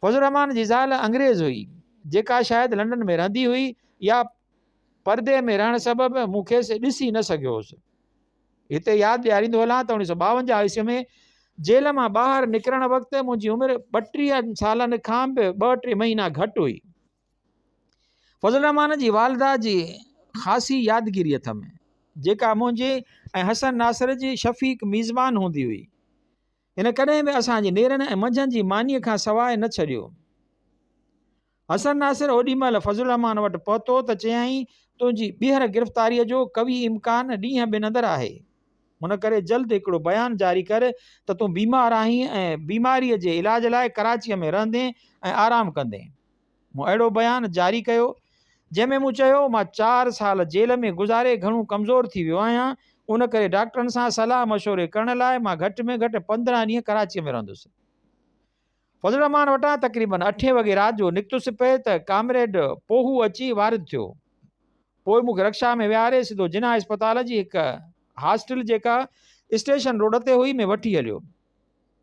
फज़लुर रहमान जी ज़ाल अंग्रेज़ हुई, जेका शायदि लंडन में रहंदी हुई या परदे में रहण सबबि मूं खेसि ॾिसी न सघियो हुउसि। हिते यादि ॾियारींदो हलां त 1952 ईस्वीअ में जेल मां ॿाहिरि निकिरण वक़्तु मुंहिंजी उमिरि 32 सालनि खां बि 2-3 महीना घटि हुई। फज़लुर रहमान जी वालिदा जी ख़ासी यादगिरी अथमि, जेका मुंहिंजे ऐं हसन नासिर जी शफ़ीक मीज़बान हूंदी हुई। हिन कॾहिं बि असांजी नेरनि ऐं मंझंदि जी मानीअ खां सवाइ न छॾियो। हसन नासिर ओॾीमहिल फज़लुर रहमान वटि पहुतो त चयई, तुंहिंजी ॿीहर गिरफ़्तारीअ जो कवी इम्कान ॾींहं बि नंदर आहे। हुन करे जल्द हिकिड़ो बयानु जारी कर त तूं बीमार आहीं ऐं बीमारीअ जे इलाज लाइ कराचीअ में रहंदे ऐं आराम कंदे। मूं अहिड़ो बयानु जारी कयो जंहिंमें मूं चयो, मां 4 साल जेल में गुज़ारे घणो कमज़ोर थी वियो आहियां। उन करे डॉक्टरनि सां सलाह मशवरे करण लाइ मां घटि में घटि 15 ॾींहं कराचीअ में रहंदुसि। फज़लुर रहमान वटां तक़रीबन 8 वॻे राति जो निकितुसि पे त कामरेड पोहू अची वारिद थियो। पोइ मूंखे रक्षा में विहारे सिधो जिना अस्पताल जी हिकु हॉस्टल जेका स्टेशन रोड ते हुई में वठी हलियो,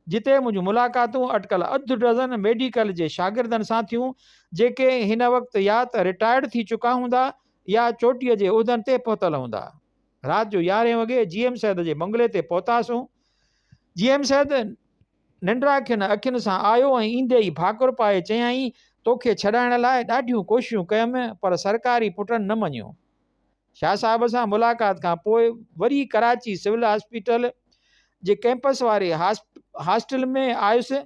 जिते मुंहिंजूं मुलाक़ातूं अटकल 1/2 डज़न मेडिकल जे शागिर्दनि सां थियूं, जेके हिन वक़्तु या त रिटायर्ड थी चुका हूंदा या चोटीअ जे उहिदनि ते पहुतल हूंदा। राति जो 11 वॻे GM सैद जे बंगले ते पहुतासूं। GM सैद निंड्राखियुनि अखियुनि सां आयो ऐं ईंदे ई भाकुर पाए चयई, तोखे छॾाइण लाइ ॾाढियूं कोशिशूं कयमि, पर सरकारी पुटनि न मञियो। शाह साहिब सां मुलाक़ात खां पोइ वरी कराची सिविल हॉस्पिटल जे कैंपस वारे हॉस्टल में आयुसि,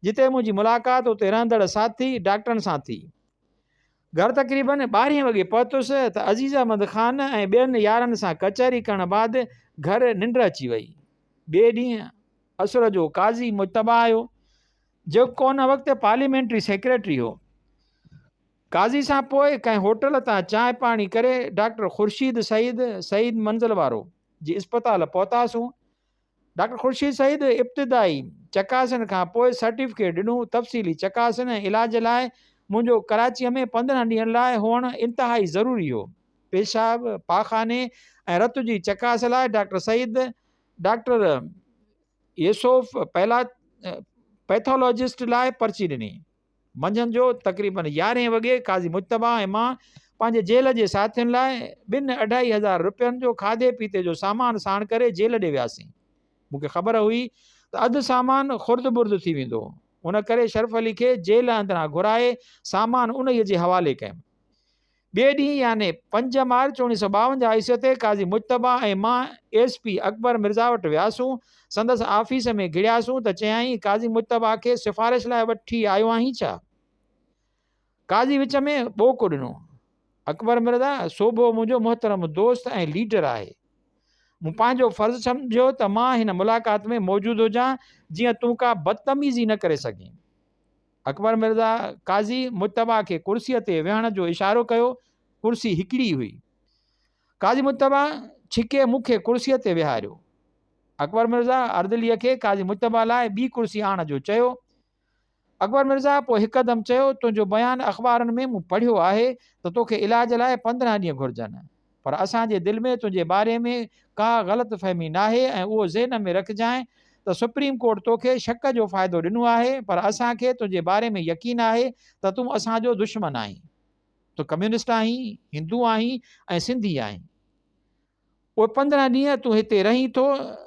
जिते मुंहिंजी मुलाक़ात उते रहंदड़ साथी डॉक्टरनि सां थी। घर तक़रीबन 12 वॻे पहुतुसि त अज़ीज़ अहमद ख़ान ऐं ॿियनि यारनि सां कचहरी करण बाद घर निंड अची वई। ॿिए ॾींहुं असुर जो काज़ी मुजतबा आयो, जेको उन वक़्तु पार्लियामेंट्री सेक्रेटरी हो। काज़ी सां पोइ कंहिं होटल तां चांहि पाणी करे डॉक्टर ख़ुर्शीद सईद मंज़िल वारो जी इस्पताल पहुतासूं। डॉक्टर ख़ुर्शीद सईद इब्तिदाई चकासण खां पोइ सर्टिफिकेट ॾिनूं। तफ़सीली चकासण ऐं इलाज लाइ मुंहिंजो कराचीअ में 15 ॾींहंनि लाइ हुअणु इंतिहाई ज़रूरी हो। पेशाब पाखाने ऐं रत जी चकास लाइ डॉक्टर सईद डॉक्टर यूसुफ पैथोलॉजिस्ट लाइ पर्ची ॾिनी। मंझंदि जो तक़रीबन 11 वॻे काज़ी मुजतबा ऐं मां पंहिंजे जेल जे साथियुनि लाइ 2-2.5 रुपयनि जो खाधे पीते जो सामान साण करे जेल ॾे वियासीं। मूंखे ख़बर हुई त अधु सामान खुर्द बुर्द थी वेंदो, उन करे शरफ़ अली खे जेल अंदरां घुराए सामान उन जे हवाले कयुमि। ॿिए ॾींहुं यानी 5 मार्च 1952 ईस्वी ते काज़ी मुजतबा ऐं मां SP अकबर मिर्ज़ा वटि वियासूं। संदसि ऑफिस में घिड़ियासूं त चयाईं काज़ी मुजतबा खे सिफ़ारिश लाइ वठी आयो आहीं छा? काज़ी विच में ॿोको ॾिनो। अकबर मिर्ज़ा सोभो मुंहिंजो मुहतरम दोस्त ऐं लीडर आहे। मूं पंहिंजो फ़र्ज़ु सम्झो त मां हिन मुलाक़ात में मौजूदु हुजां जीअं तूं का बदतमीज़ी न करे सघीं। अकबर मिर्ज़ा काज़ी मुजतबा खे कुर्सीअ ते वेहण जो इशारो कयो। कुर्सी हिकिड़ी हुई। काज़ी मुजतबा छिके मूंखे कुर्सीअ ते विहारियो। अकबर मिर्ज़ा अर्दलीअ खे काज़ी मुजतबा लाइ ॿी कुर्सी आण जो चयो। अकबर मिर्ज़ा पोइ हिकदमि चयो, तुंहिंजो बयानु अख़बारनि में मूं पढ़ियो आहे त तोखे इलाज लाइ 15 ॾींहं घुरिजनि, पर असांजे दिलि में तुंहिंजे बारे में का ग़लति फ़हमी नाहे ऐं उहो ज़हन में रखजांइ त सुप्रीम कोर्ट तोखे शक जो फ़ाइदो ॾिनो आहे, पर असांखे तुंहिंजे बारे में यकीन आहे त तूं असांजो दुश्मन आहीं। तूं कम्यूनिस्ट आहीं, हिंदू आहीं ऐं सिंधी आहीं। उहे 15 ॾींहं तूं हिते रहीं थो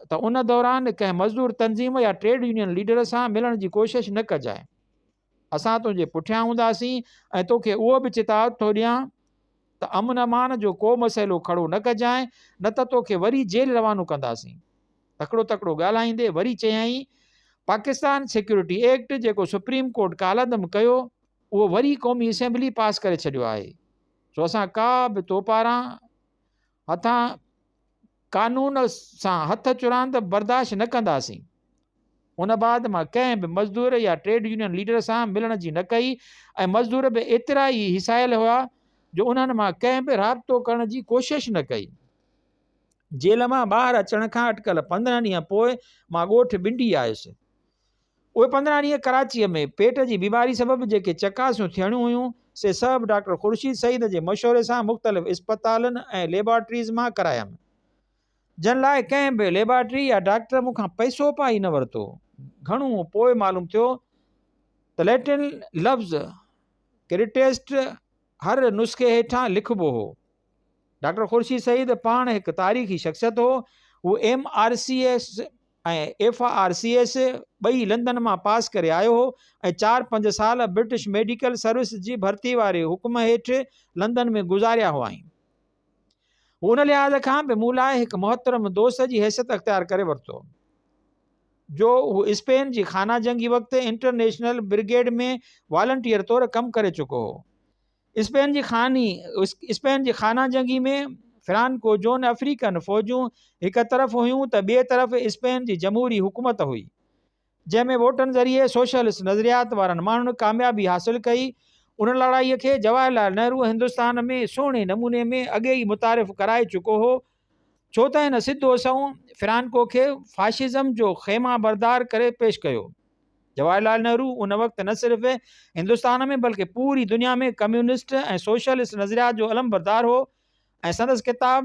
त उन दौरान कंहिं मज़दूर तंज़ीम या ट्रेड यूनियन लीडर सां मिलण जी कोशिशि न कजांइ। असां तुंहिंजे पुठियां हूंदासीं ऐं तोखे उहो बि चिताब थो ॾियां त अमन अमान जो को मसइलो खड़ो न कजांइ, न त तोखे वरी जेल रवानो कंदासीं। तकिड़ो तकिड़ो ॻाल्हाईंदे वरी चयाईं, पाकिस्तान सिक्योरिटी एक्ट जेको सुप्रीम कोर्ट कालदम कयो उहो वरी क़ौमी असेंबली पास करे छॾियो आहे। सो असां का बि तो पारां हथां कानून सां हथ चुरांद बर्दाश्त न कंदासीं। उन बाद मां कंहिं बि मज़दूर या ट्रेड यूनियन लीडर सां मिलण जी न कई ऐं मज़दूर बि एतिरा ई हिसायल हुआ जो उन्हनि मां कंहिं बि राब्तो करण जी कोशिशि न कई। जेल मां ॿाहिरि अचण खां अटकल 15 ॾींहं पोइ मां ॻोठु बिंडी आयुसि। उहे 15 ॾींहं कराचीअ में पेट जी बीमारी सबबि जेके चकासियूं थियणियूं हुयूं से सभु डॉक्टर ख़ुर्शीद सईद जे मशवरे सां मुख़्तलिफ़ इस्पतालनि ऐं लेबॉरेटरीज़ मां करायमि, जिन लाइ कंहिं बि लेबॉरेटरी या डॉक्टर मूंखां पैसो पाई न वरितो। घणो पोइ मालूम थियो त लैटिन लफ़्ज़ क्रिटेस्ट हर नुस्खे हेठां लिखिबो हो। डॉक्टर ख़ुर्शीद सईद पाण हिकु तारीख़ी शख़्सियत हो। हू MRCS ऐं FRCS ॿई लंदन मां पास करे आयो हो ऐं 4-5 साल ब्रिटिश मेडिकल सर्विस जी भर्ती वारे हुकुम हेठि लंदन में गुज़ारिया हुआईं। उन लिहाज़ खां बि मूं लाइ हिकु मुहतरम दोस्त जी हैसियत अख़्तियार करे वरितो। जो हू स्पेन जी खाना जंगी वक़्तु इंटरनेशनल ब्रिगेड में वॉलंटियर तौरु कमु करे चुको हो। स्पेन जी खाना जंगी में फ्रांको जोन अफ्रीकन फ़ौजूं हिकु तरफ़ हुयूं त ॿिए तरफ़ स्पेन जी जमहूरी हुकूमत हुई, जंहिंमें वोटनि ज़रिए सोशलिस्ट नज़रियात वारनि माण्हुनि कामयाबी हासिलु कई। उन लड़ाईअ खे जवाहरलाल नेहरू हिंदुस्तान में सुहिणे नमूने में अॻे ई मुतारिफ़ कराए चुको हो, छो त हिन सिधो सऊं फ्रांको खे फाशिज़म जो ख़ैमा बरदार करे पेश कयो। जवाहरलाल नेहरू उन वक़्तु न सिर्फ़ु हिंदुस्तान में बल्कि पूरी दुनिया में कम्यूनिस्ट ऐं सोशलिस्ट नज़रियात जो अलम बरदार हो ऐं संदसि किताब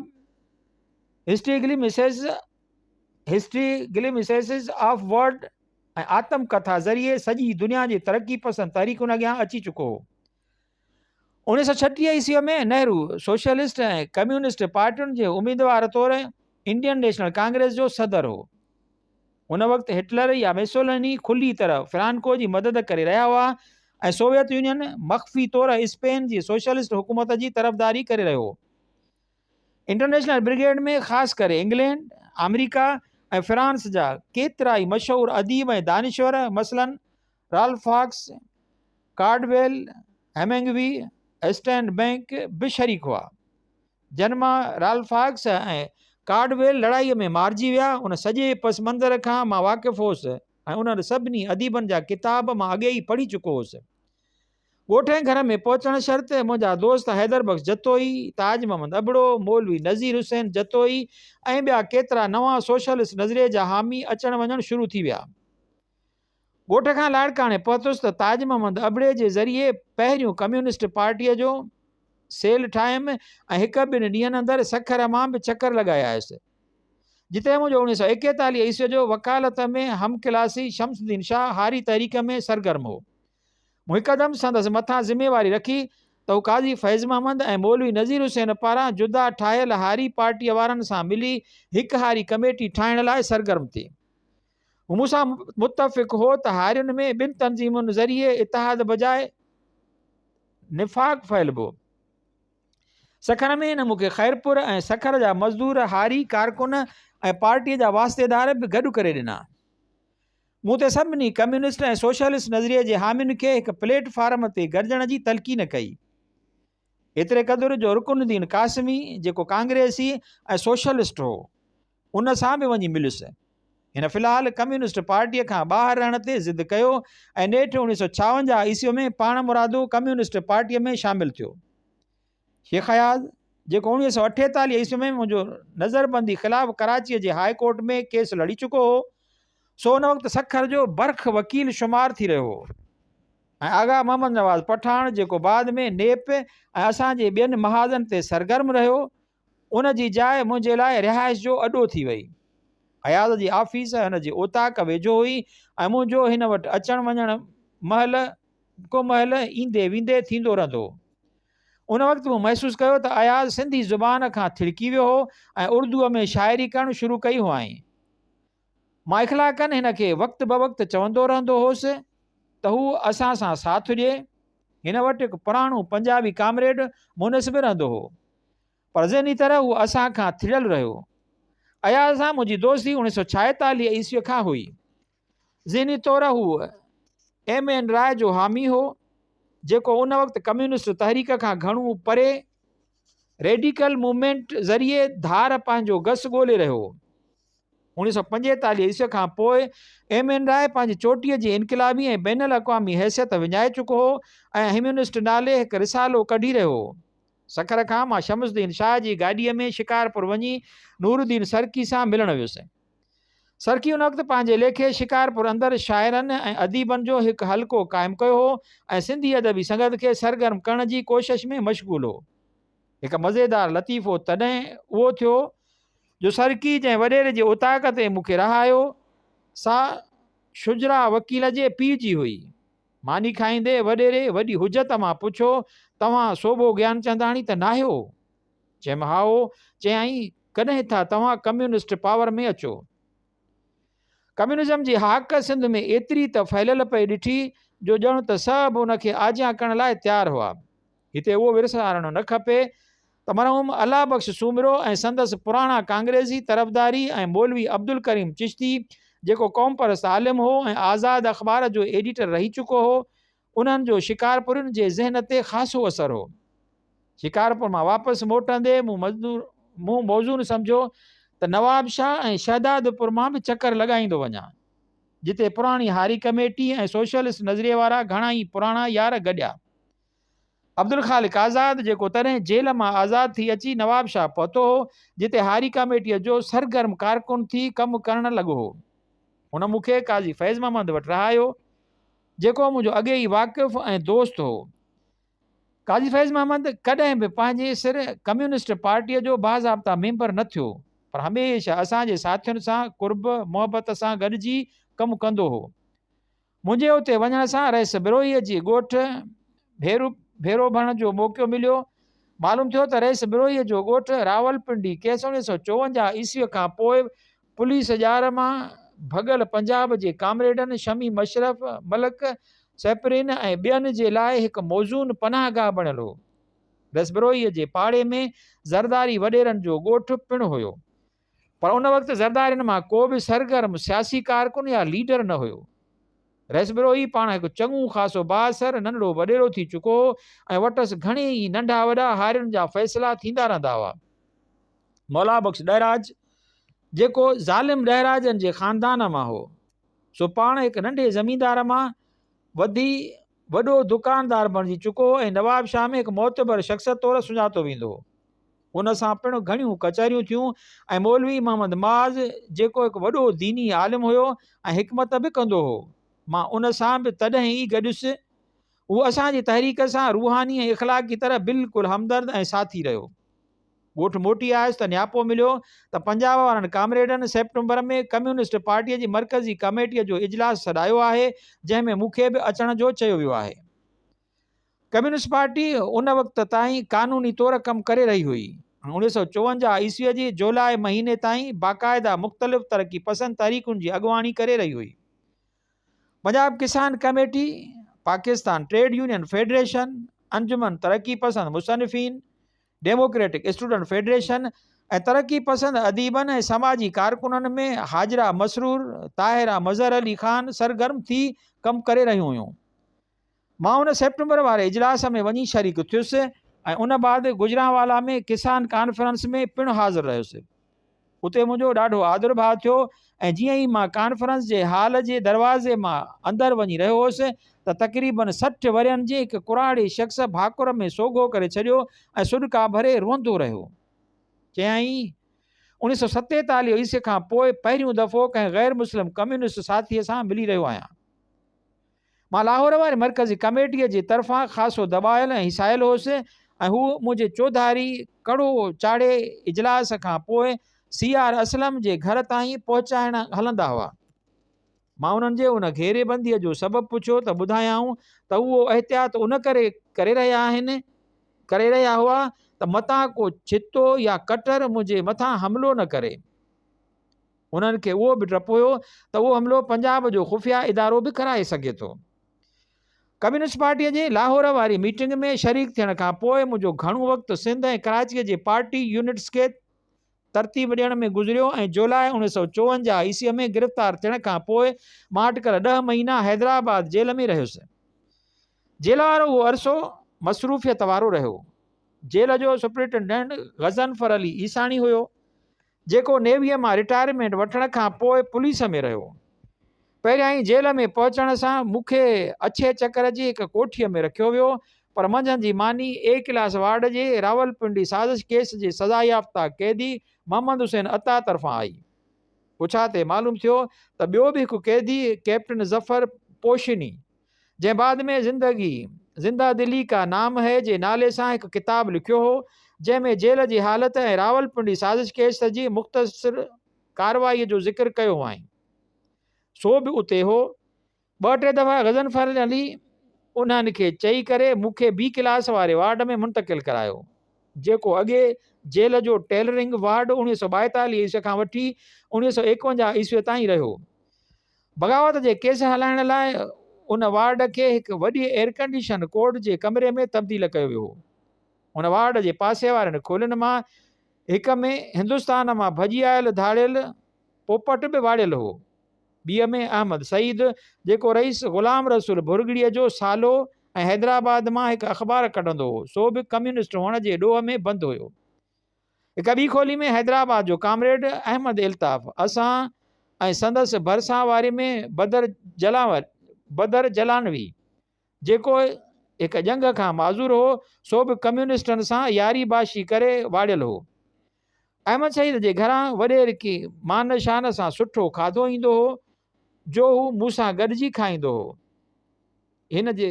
हिस्ट्री ग्लिमिसेसिस ऑफ वर्ल्ड ऐं आत्म कथा ज़रिए सॼी दुनिया जी तरक़ी पसंद तहरीकुनि अॻियां अची चुको हो। 1936 ईस्वीअ में नेहरू सोशलिस्ट ऐं कम्यूनिस्ट पार्टियुनि जे उम्मीदवार तौरु इंडियन नेशनल कांग्रेस जो सदर हो। उन वक़्तु हिटलर या मुसोलिनी खुली तरह फ्रांको जी मदद करे रहिया हुआ ऐं सोवियत यूनियन मख़फ़ी तौरु स्पेन जी सोशलिस्ट हुकूमत जी तरफ़दारी करे रहियो हो। इंटरनेशनल ब्रिगेड में ख़ासि करे इंग्लैंड, अमेरिका ऐं फ्रांस जा केतिरा ई मशहूरु अदीब ऐं दानिश्वर मसलन राल्फ वॉक्स, कार्डवेल, हेमिंगवे, स्टैंड बैंक बि शरीक हुआ। जन मां राल्फ वॉक्स ऐं कार्डवेल लड़ाईअ में मारिजी विया। उन सॼे पस मंज़र खां मां वाक़िफ़ु हुउसि ऐं उन्हनि सभिनी अदीबनि जा किताब मां अॻे ई पढ़ी चुको हुउसि। ॻोठ जे घर में पहुचण शर्त मुंहिंजा दोस्त हैदर बख्श जतोई, ताज मोहम्मद अबड़ो, मौलवी नज़ीर हुसैन जतोई ऐं ॿिया केतिरा नवां सोशलिस्ट नज़रिए जा हामी अचण वञण शुरू थी विया। ॻोठ खां लाड़काणे पहुतुसि त ताज मोहम्मद अबड़े जे ज़रिए पहिरियों कम्यूनिस्ट पार्टीअ जो सेल ठाहियुमि ऐं 1-2 ॾींहंनि अंदरि सखर मां बि चकर लॻाए आयुसि, जिते मुंहिंजो 1941 ईस्वी जो वकालत में हमकिलासी शमसुद्दीन शाह हारी तहरीक में सरगर्म हो। मूं हिकदमि संदसि मथां ज़िम्मेवारी रखी त हू काज़ी फैज़ मोहम्मद ऐं मौलवी नज़ीर हुसैन पारां जुदा ठाहियल हारी पार्टीअ वारनि सां मिली हिकु हारी कमेटी ठाहिण लाइ सरगर्म थी। हू मूंसां मुतफ़िक़ हो त हारियुनि में ॿिनि तंज़ीमुनि ज़रिए इतिहाद बजाए निफ़ाक़ फैलिबो। सखर में हिन मूंखे ख़ैरपुर ऐं सखर जा मज़दूर हारी कारकुन ऐं पार्टीअ जा वास्तेदार बि गॾु करे ॾिना। मूं ते सभिनी कम्यूनिस्ट ऐं सोशलिस्ट नज़रिए जे हामियुनि खे हिकु प्लेटफार्म ते गॾिजण जी तलक़ीन कई। एतिरे क़दुरु जो रुकनुद्दीन कासमी जेको कांग्रेसी ऐं सोशलिस्ट हो उन सां बि वञी मिलियुसि। हिन फ़िलहाल कम्यूनिस्ट पार्टीअ खां ॿाहिरि रहण ते ज़िद कयो ऐं नेठि 1956 ईस्वी में पाण मुरादो कम्यूनिस्ट पार्टीअ में शामिलु थियो। शेख हयात जेको 1948 ईस्वी में मुंहिंजो नज़रबंदी ख़िलाफ़ु कराचीअ जे हाई कोर्ट में केस लड़ी चुको हो, सो उन वक़्तु सखर जो बर्ख वकील शुमार थी रहियो हो। ऐं आगा मोहम्मद नवाज़ पठान जेको बाद में नेप ऐं असांजे ॿियनि महाज़नि ते सरगर्म रहियो, उन जी जाइ मुंहिंजे लाइ रिहाइश जो अॾो थी वई। हयात जी ऑफिस हुन जी ओताक वेझो हुई ऐं मुंहिंजो हिन वटि अचण वञण महिल ईंदे वेंदे थींदो रहंदो। उन वक़्तु मूं महसूसु कयो त अयाज़ सिंधी ज़ुबान खां थिड़की वियो हो ऐं उर्दूअ में शाइरी करणु शुरू कई हुआईं। मां इख़लाक़नि हिन खे वक़्तु ब वक़्तु चवंदो रहंदो हुउसि त हू असां सां साथ ॾिए। हिन वटि हिकु पुराणो पंजाबी कामरेड मुनस बि रहंदो हो, पर ज़हनी तरह हू असां खां थिड़ियल रहियो। अयाज़ सां मुंहिंजी दोस्ती 1946 ईस्वी खां हुई। ज़हनी तौरु हू M.N. राय जो हामी हो, जेको उन वक़्तु कम्यूनिस्ट तहरीक खां घणो परे रेडिकल मूवमेंट ज़रिए धार पंहिंजो घस ॻोल्हे रहियो हो। 1945 ईस्वी खां पोइ M.N. राय पंहिंजी चोटीअ जी इनक़िलाबी ऐं बैनुल अक़वामी हैसियत विञाए चुको हो ऐं ह्यूमनिस्ट नाले हिकु रिसालो कढी रहियो हो। सखर खां मां शमसुद्दीन शाह जी गाॾीअ में शिकारपुर वञी नूरुद्दीन सरकी सां मिलण वियुसि। सरकी उन वक़्तु पंहिंजे लेखे शिकारपुर अंदरि शाइरनि ऐं अदीबनि जो हिकु हल्को क़ाइमु कयो हो ऐं सिंधी अदबी संगत खे सरगर्म करण जी कोशिश में मशगूल हो। हिकु मज़ेदार लतीफ़ो तॾहिं उहो थियो जो सरकी जंहिं वॾेरे जे उताक ते मूंखे रहायो सा शुजरा वकील जे पीउ जी हुई। मानी खाईंदे वॾेरे वॾी हुजत मां पुछो, तव्हां सोभो ज्ञानचंदाणी त नाहियो? चयमि हाओ। चयाईं कॾहिं था तव्हां कम्यूनिस्ट पावर में अचो? कम्यूनिज़म जी हाक सिंध में एतिरी त फैलियल पई ॾिठी जो ॼण त सभु उनखे आजियां करण लाइ तयारु हुआ। हिते उहो विरसारणो न खपे त मरहूम अल्लाह बख़्श सूमरो ऐं संदसि पुराणा कांग्रेसी तरफ़दारी ऐं मौलवी अब्दुल करीम चिश्ती जेको क़ौम परस्त आलिम हो ऐं आज़ाद अख़बार जो एडिटर रही चुको हो, उन्हनि जो शिकारपुरनि जे ज़हन ते ख़ासो असरु हो। शिकारपुर मां वापसि मोटंदे मूं मौज़ून सम्झो त नवाब शाह ऐं शहदादपुर मां बि चकर लॻाईंदो वञा, जिते पुराणी हारी कमेटी ऐं सोशलिस्ट नज़रिए वारा घणाई पुराणा यार गॾिया। अब्दुल ख़ालिक आज़ाद जेको तॾहिं जेल मां आज़ादु थी अची नवाब शाह पहुतो हो, जिते हारी कमेटीअ जो सरगर्म कारकुन थी कमु करणु लॻो हो। हुन मूंखे काज़ी फैज़ मोहम्मद वटि रहायो, जेको मुंहिंजो अॻे ई वाक़िफ़ ऐं दोस्त हो। काज़ी फैज़ मोहम्मद कॾहिं बि पंहिंजे सिर कम्यूनिस्ट पार्टीअ जो बाज़ाब्ता मेंबर न थियो, पर हमेशह असांजे साथियुनि सां कुर्ब मोहबत सां गॾिजी कमु कंदो हो। मुंहिंजे उते वञण सां रईस बिरोहीअ जी ॻोठ भेरो भरण जो मौक़ो मिलियो। मालूम थियो त रईस बिरोहीअ जो ॻोठ रावलपिंडी केस 1954 ईस्वीअ खां पोइ पुलिस ॼार मां भॻल पंजाब जे कामरेडनि शमी मशरफ, मलक सैपरिन ऐं ॿियनि जे लाइ हिकु मौज़ून पनाहगाह बणियल हो। रईस बिरोहीअ जे पाड़े में ज़रदारी वॾेरनि जो ॻोठ पिणु हुयो, पर उन वक़्तु ज़रदारियुनि मां को बि सरगर्म सियासी कारकुन या लीडर न हुयो। रईस बिरोही पाण हिकु चङो ख़ासो बाअसर नंढड़ो वॾेरो थी चुको हो ऐं वटसि घणेई नंढा वॾा हारियुनि जा फ़ैसिला थींदा रहंदा हुआ। मौला बख़्श ॾहराज जेको ज़ालिम ॾहराजनि जे ख़ानदान मां हो, सो पाण हिकु नंढे ज़मींदार मां वधी वॾो दुकानदार बणिजी चुको हो ऐं नवाब शाह में हिकु मोतबर शख़्सियत तौरु सुञातो वेंदो हो। उन सां पिणु घणियूं कचहरियूं थियूं ऐं मौलवी मोहम्मद माज़ जेको हिकु वॾो दीनी आलिम हुयो ऐं हिकमत बि कंदो हो, मां उन सां बि तॾहिं ई गॾुसि। उहो असांजी तहरीक सां रूहानी ऐं इख़लाक़ी तरह बिल्कुलु हमदर्द ऐं साथी रहियो। ॻोठु मोटी आयुसि त न्यापो मिलियो त पंजाब वारनि कामरेडनि सेप्टेंबर में कम्यूनिस्ट पार्टीअ जी मरकज़ी कमेटीअ जो इजलास सॾायो आहे, जंहिंमें मूंखे बि अचण जो चयो वियो आहे। कम्यूनिस्ट पार्टी उन वक़्त ताईं क़ानूनी तौरु कमु करे रही हुई। 1954 ईस्वीअ जी जुलाई महीने ताईं बाक़ाइदा मुख़्तलिफ़ तरक़ी पसंद तहरीकुनि जी अॻुवाणी करे रही हुई। Punjab Kisan committee, Pakistan trade union federation, Anjuman Taraqqi Pasand मुसन्निफ़ीन, democratic student federation ऐं तरक़ी पसंद अदीबनि ऐं समाजी कारकुननि में हाजरा मसरूर, ताहिरा मज़हर अली ख़ान सरगर्म थी कमु करे रहियूं हुयूं। मां उन सेप्टेंबर वारे इजलास में वञी शरीक थियुसि ऐं उन बाद गुजरांवाला में किसान कॉन्फ्रेंस में पिणु हाज़िर रहियुसि। उते मुंहिंजो ॾाढो आदर भाव थियो ऐं जीअं ई मां कॉन्फ्रेंस जे हाल जे दरवाज़े मां अंदरि वञी रहियो हुउसि त तक़रीबन 60 वरियनि जे हिकु कुराड़ी शख़्स भाकुर में सोघो करे छॾियो ऐं सुॾका भरे रोंदो रहियो। चयाईं, 1947 ईस्वी खां पोइ पहिरियों दफ़ो कंहिं ग़ैर मुस्लिम कम्यूनिस्ट साथीअ सां मिली रहियो आहियां। मां लाहौर वारी मरकज़ी कमेटीअ जे तरफ़ां ख़ासो दॿायल ऐं हिसायल हुउसि ऐं हू मुंहिंजे चौधारी कड़ो चाढ़े इजलास खां पोइ सीआर असलम जे घर ताईं पहुचाइण हलंदा हुआ। मां उन्हनि जे उन घेरेबंदीअ जो सबबु पुछियो त ॿुधायाऊं त उहो एहतियात उन करे रहिया हुआ त मतां को छितो या कटर मुंहिंजे मथां हमिलो न करे। उन्हनि खे उहो बि डपु हुयो त उहो हमिलो पंजाब जो खुफ़िया इदारो बि कराए सघे थो। कम्यूनिस्ट पार्टीअ जे लाहौर वारी मीटिंग में शरीक थियण खां पोइ मुंहिंजो घणो वक़्तु सिंध ऐं कराचीअ जे पार्टी यूनिट्स खे तरतीब ॾियण में गुज़रियो ऐं जुलाई 1954 ईस्वीअ में गिरफ़्तार थियण खां पोइ मां अटकल 10 महीना हैदराबाद जेल में रहियुसि। जेल वारो उहो अरसो मसरूफ़ियत वारो रहियो। जेल जो सुप्रिंटेंडेंट गज़नफर अली ईसाणी हुयो, जेको नेवीअ मां रिटायरमेंट वठण खां पोइ पुलिस में रहियो। पहिरियां ई जेल में पहुचण सां मूंखे अछे चकर जी हिकु कोठीअ में रखियो वियो, पर मंझंदि जी मानी ए क्लास वार्ड जे रावलपिंडी साज़िश केस जे सज़ा याफ़्ता कैदी मोहम्मद हुसैन अता तरफ़ां आई। पुछा ते मालूम थियो त ॿियो बि हिकु कैदी कैप्टन ज़फ़र पोशिनी, जंहिं बाद में ज़िंदा दिली का नाम है जे नाले सां हिकु किताबु लिखियो हो, जंहिंमें जेल जी हालत ऐं रावलपिंडी साज़िश केस जी मुख़्तसिर कार्रवाईअ जो ज़िक्र कयो आहे। सो बि उते हो। 2-3 दफ़ा गज़नफर अली उन्हनि खे चई करे मूंखे बी क्लास वारे वार्ड में मुंतक़िल करायो, जेको अॻे जेल जो टेलरिंग वार्ड 1942 ईस्वी खां वठी 1951 ईस्वी ताईं रहियो। बग़ावत जे केस हलाइण लाइ उन वार्ड खे हिकु वॾी एयर कंडीशन कोड जे कमरे में तब्दील कयो वियो। उन वार्ड जे पासे वारनि खोलियुनि मां हिक में हिंदुस्तान मां भॼी आयल धाड़ियल पोपट बि वाड़ियल हो। ॿीअ में अहमद सईद, जेको रईस ग़ुलाम रसूल भुरगड़ीअ जो सालो ऐं हैदराबाद मां हिकु अख़बार कढंदो हो, सो बि कम्यूनिस्ट हुअण जे ॾोह में बंदि हुयो। हिकु ॿी खोली में हैदराबाद जो कामरेड अहमद इल्ताफ़, असां ऐं संदसि भरिसां वारे में बदर जलानवी, जेको हिकु जंग खां माज़ूर हो, सो बि कम्यूनिस्टनि सां यारी बाशी करे वाड़ियल हो। अहमद सईद जे घरां वॾेर की मान शान सां सुठो खाधो ईंदो हो, जो हू मूंसां गॾिजी खाईंदो हो। हिन जे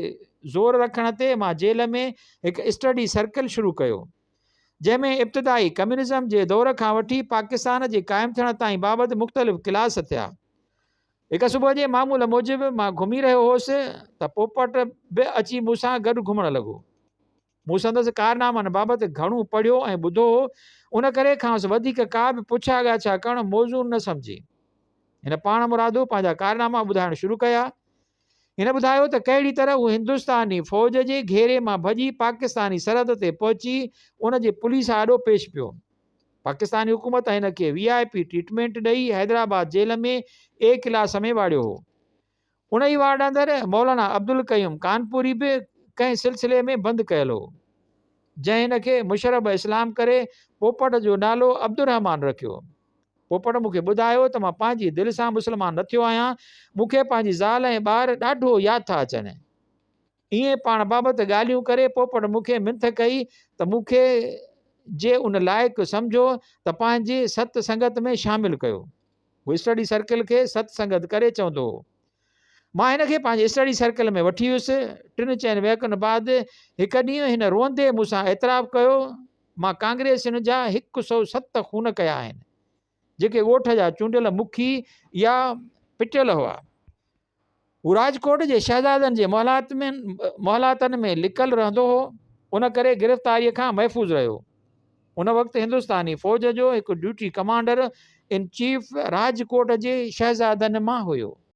ज़ोर रखण ते मां जेल में हिकु स्टडी सर्कल शुरू कयो, जंहिंमें इब्तिदाई कम्यूनिज़म जे दौर खां वठी पाकिस्तान जे क़ाइमु थियण ताईं बाबति मुख़्तलिफ़ क्लास थिया। हिकु सुबुह जे मामूल मूजिबि मां घुमी रहियो हुउसि त पोपट बि अची मूंसां गॾु घुमणु लॻो। मूं संदसि कारनामनि बाबति घणो पढ़ियो ऐं ॿुधो हो, उन करे खांसि वधीक का बि पुछा ॻाछा करणु मौज़ूअ न सम्झी हिन पाण मुरादो पंहिंजा कारनामा ॿुधाइणु शुरू कया। हिन ॿुधायो त कहिड़ी तरह हू हिंदुस्तानी फ़ौज जे घेरे मां भॼी पाकिस्तानी सरहद ते पहुची उन जे पुलिस आॾो पेश पियो। पाकिस्तानी हुकूमत हिन खे VIP ट्रीटमेंट ॾेई हैदराबाद जेल में ए क्लास में वाड़ियो हो। उन ई वार्ड अंदरि मौलाना अब्दुल कयूम कानपुरी बि कंहिं सिलसिले में बंदि कयल हो, जंहिं हिन खे मुशरफ इस्लाम करे पोपट जो नालो अब्दुररहमान रखियो। पोपट मूंखे ॿुधायो त मां पंहिंजी दिलि सां मुस्लमान न थियो आहियां, मूंखे पंहिंजी ज़ाल ऐं ॿार ॾाढो यादि था अचनि। ईअं पाण बाबति ॻाल्हियूं करे पोपट मूंखे मिंथ कई त मूंखे जे उन लाइक़ु सम्झो त पंहिंजे सत्संगत में शामिलु कयो। उहो स्टडी सर्कल खे सत्संगत करे चवंदो हो। मां हिनखे पंहिंजे स्टडी सर्कल में वठी वियुसि। 3-4 वहकनि बाद हिकु ॾींहुं हिन रोंदे मूंसां एतिराफ़ कयो, मां कांग्रेसियुनि जा 107 खून कया आहिनि, जेके ॻोठ जा चूंडियल मुखी या पिटियल हुआ। हू राजकोट जे शहज़ादनि जे मोहलातनि में लिकल रहंदो हो, उन करे गिरफ़्तारीअ खां महफ़ूज़ रहियो। उन वक़्तु हिंदुस्तानी फ़ौज जो हिकु duty commander in chief Rajkot जे शहज़ादनि मां हुयो।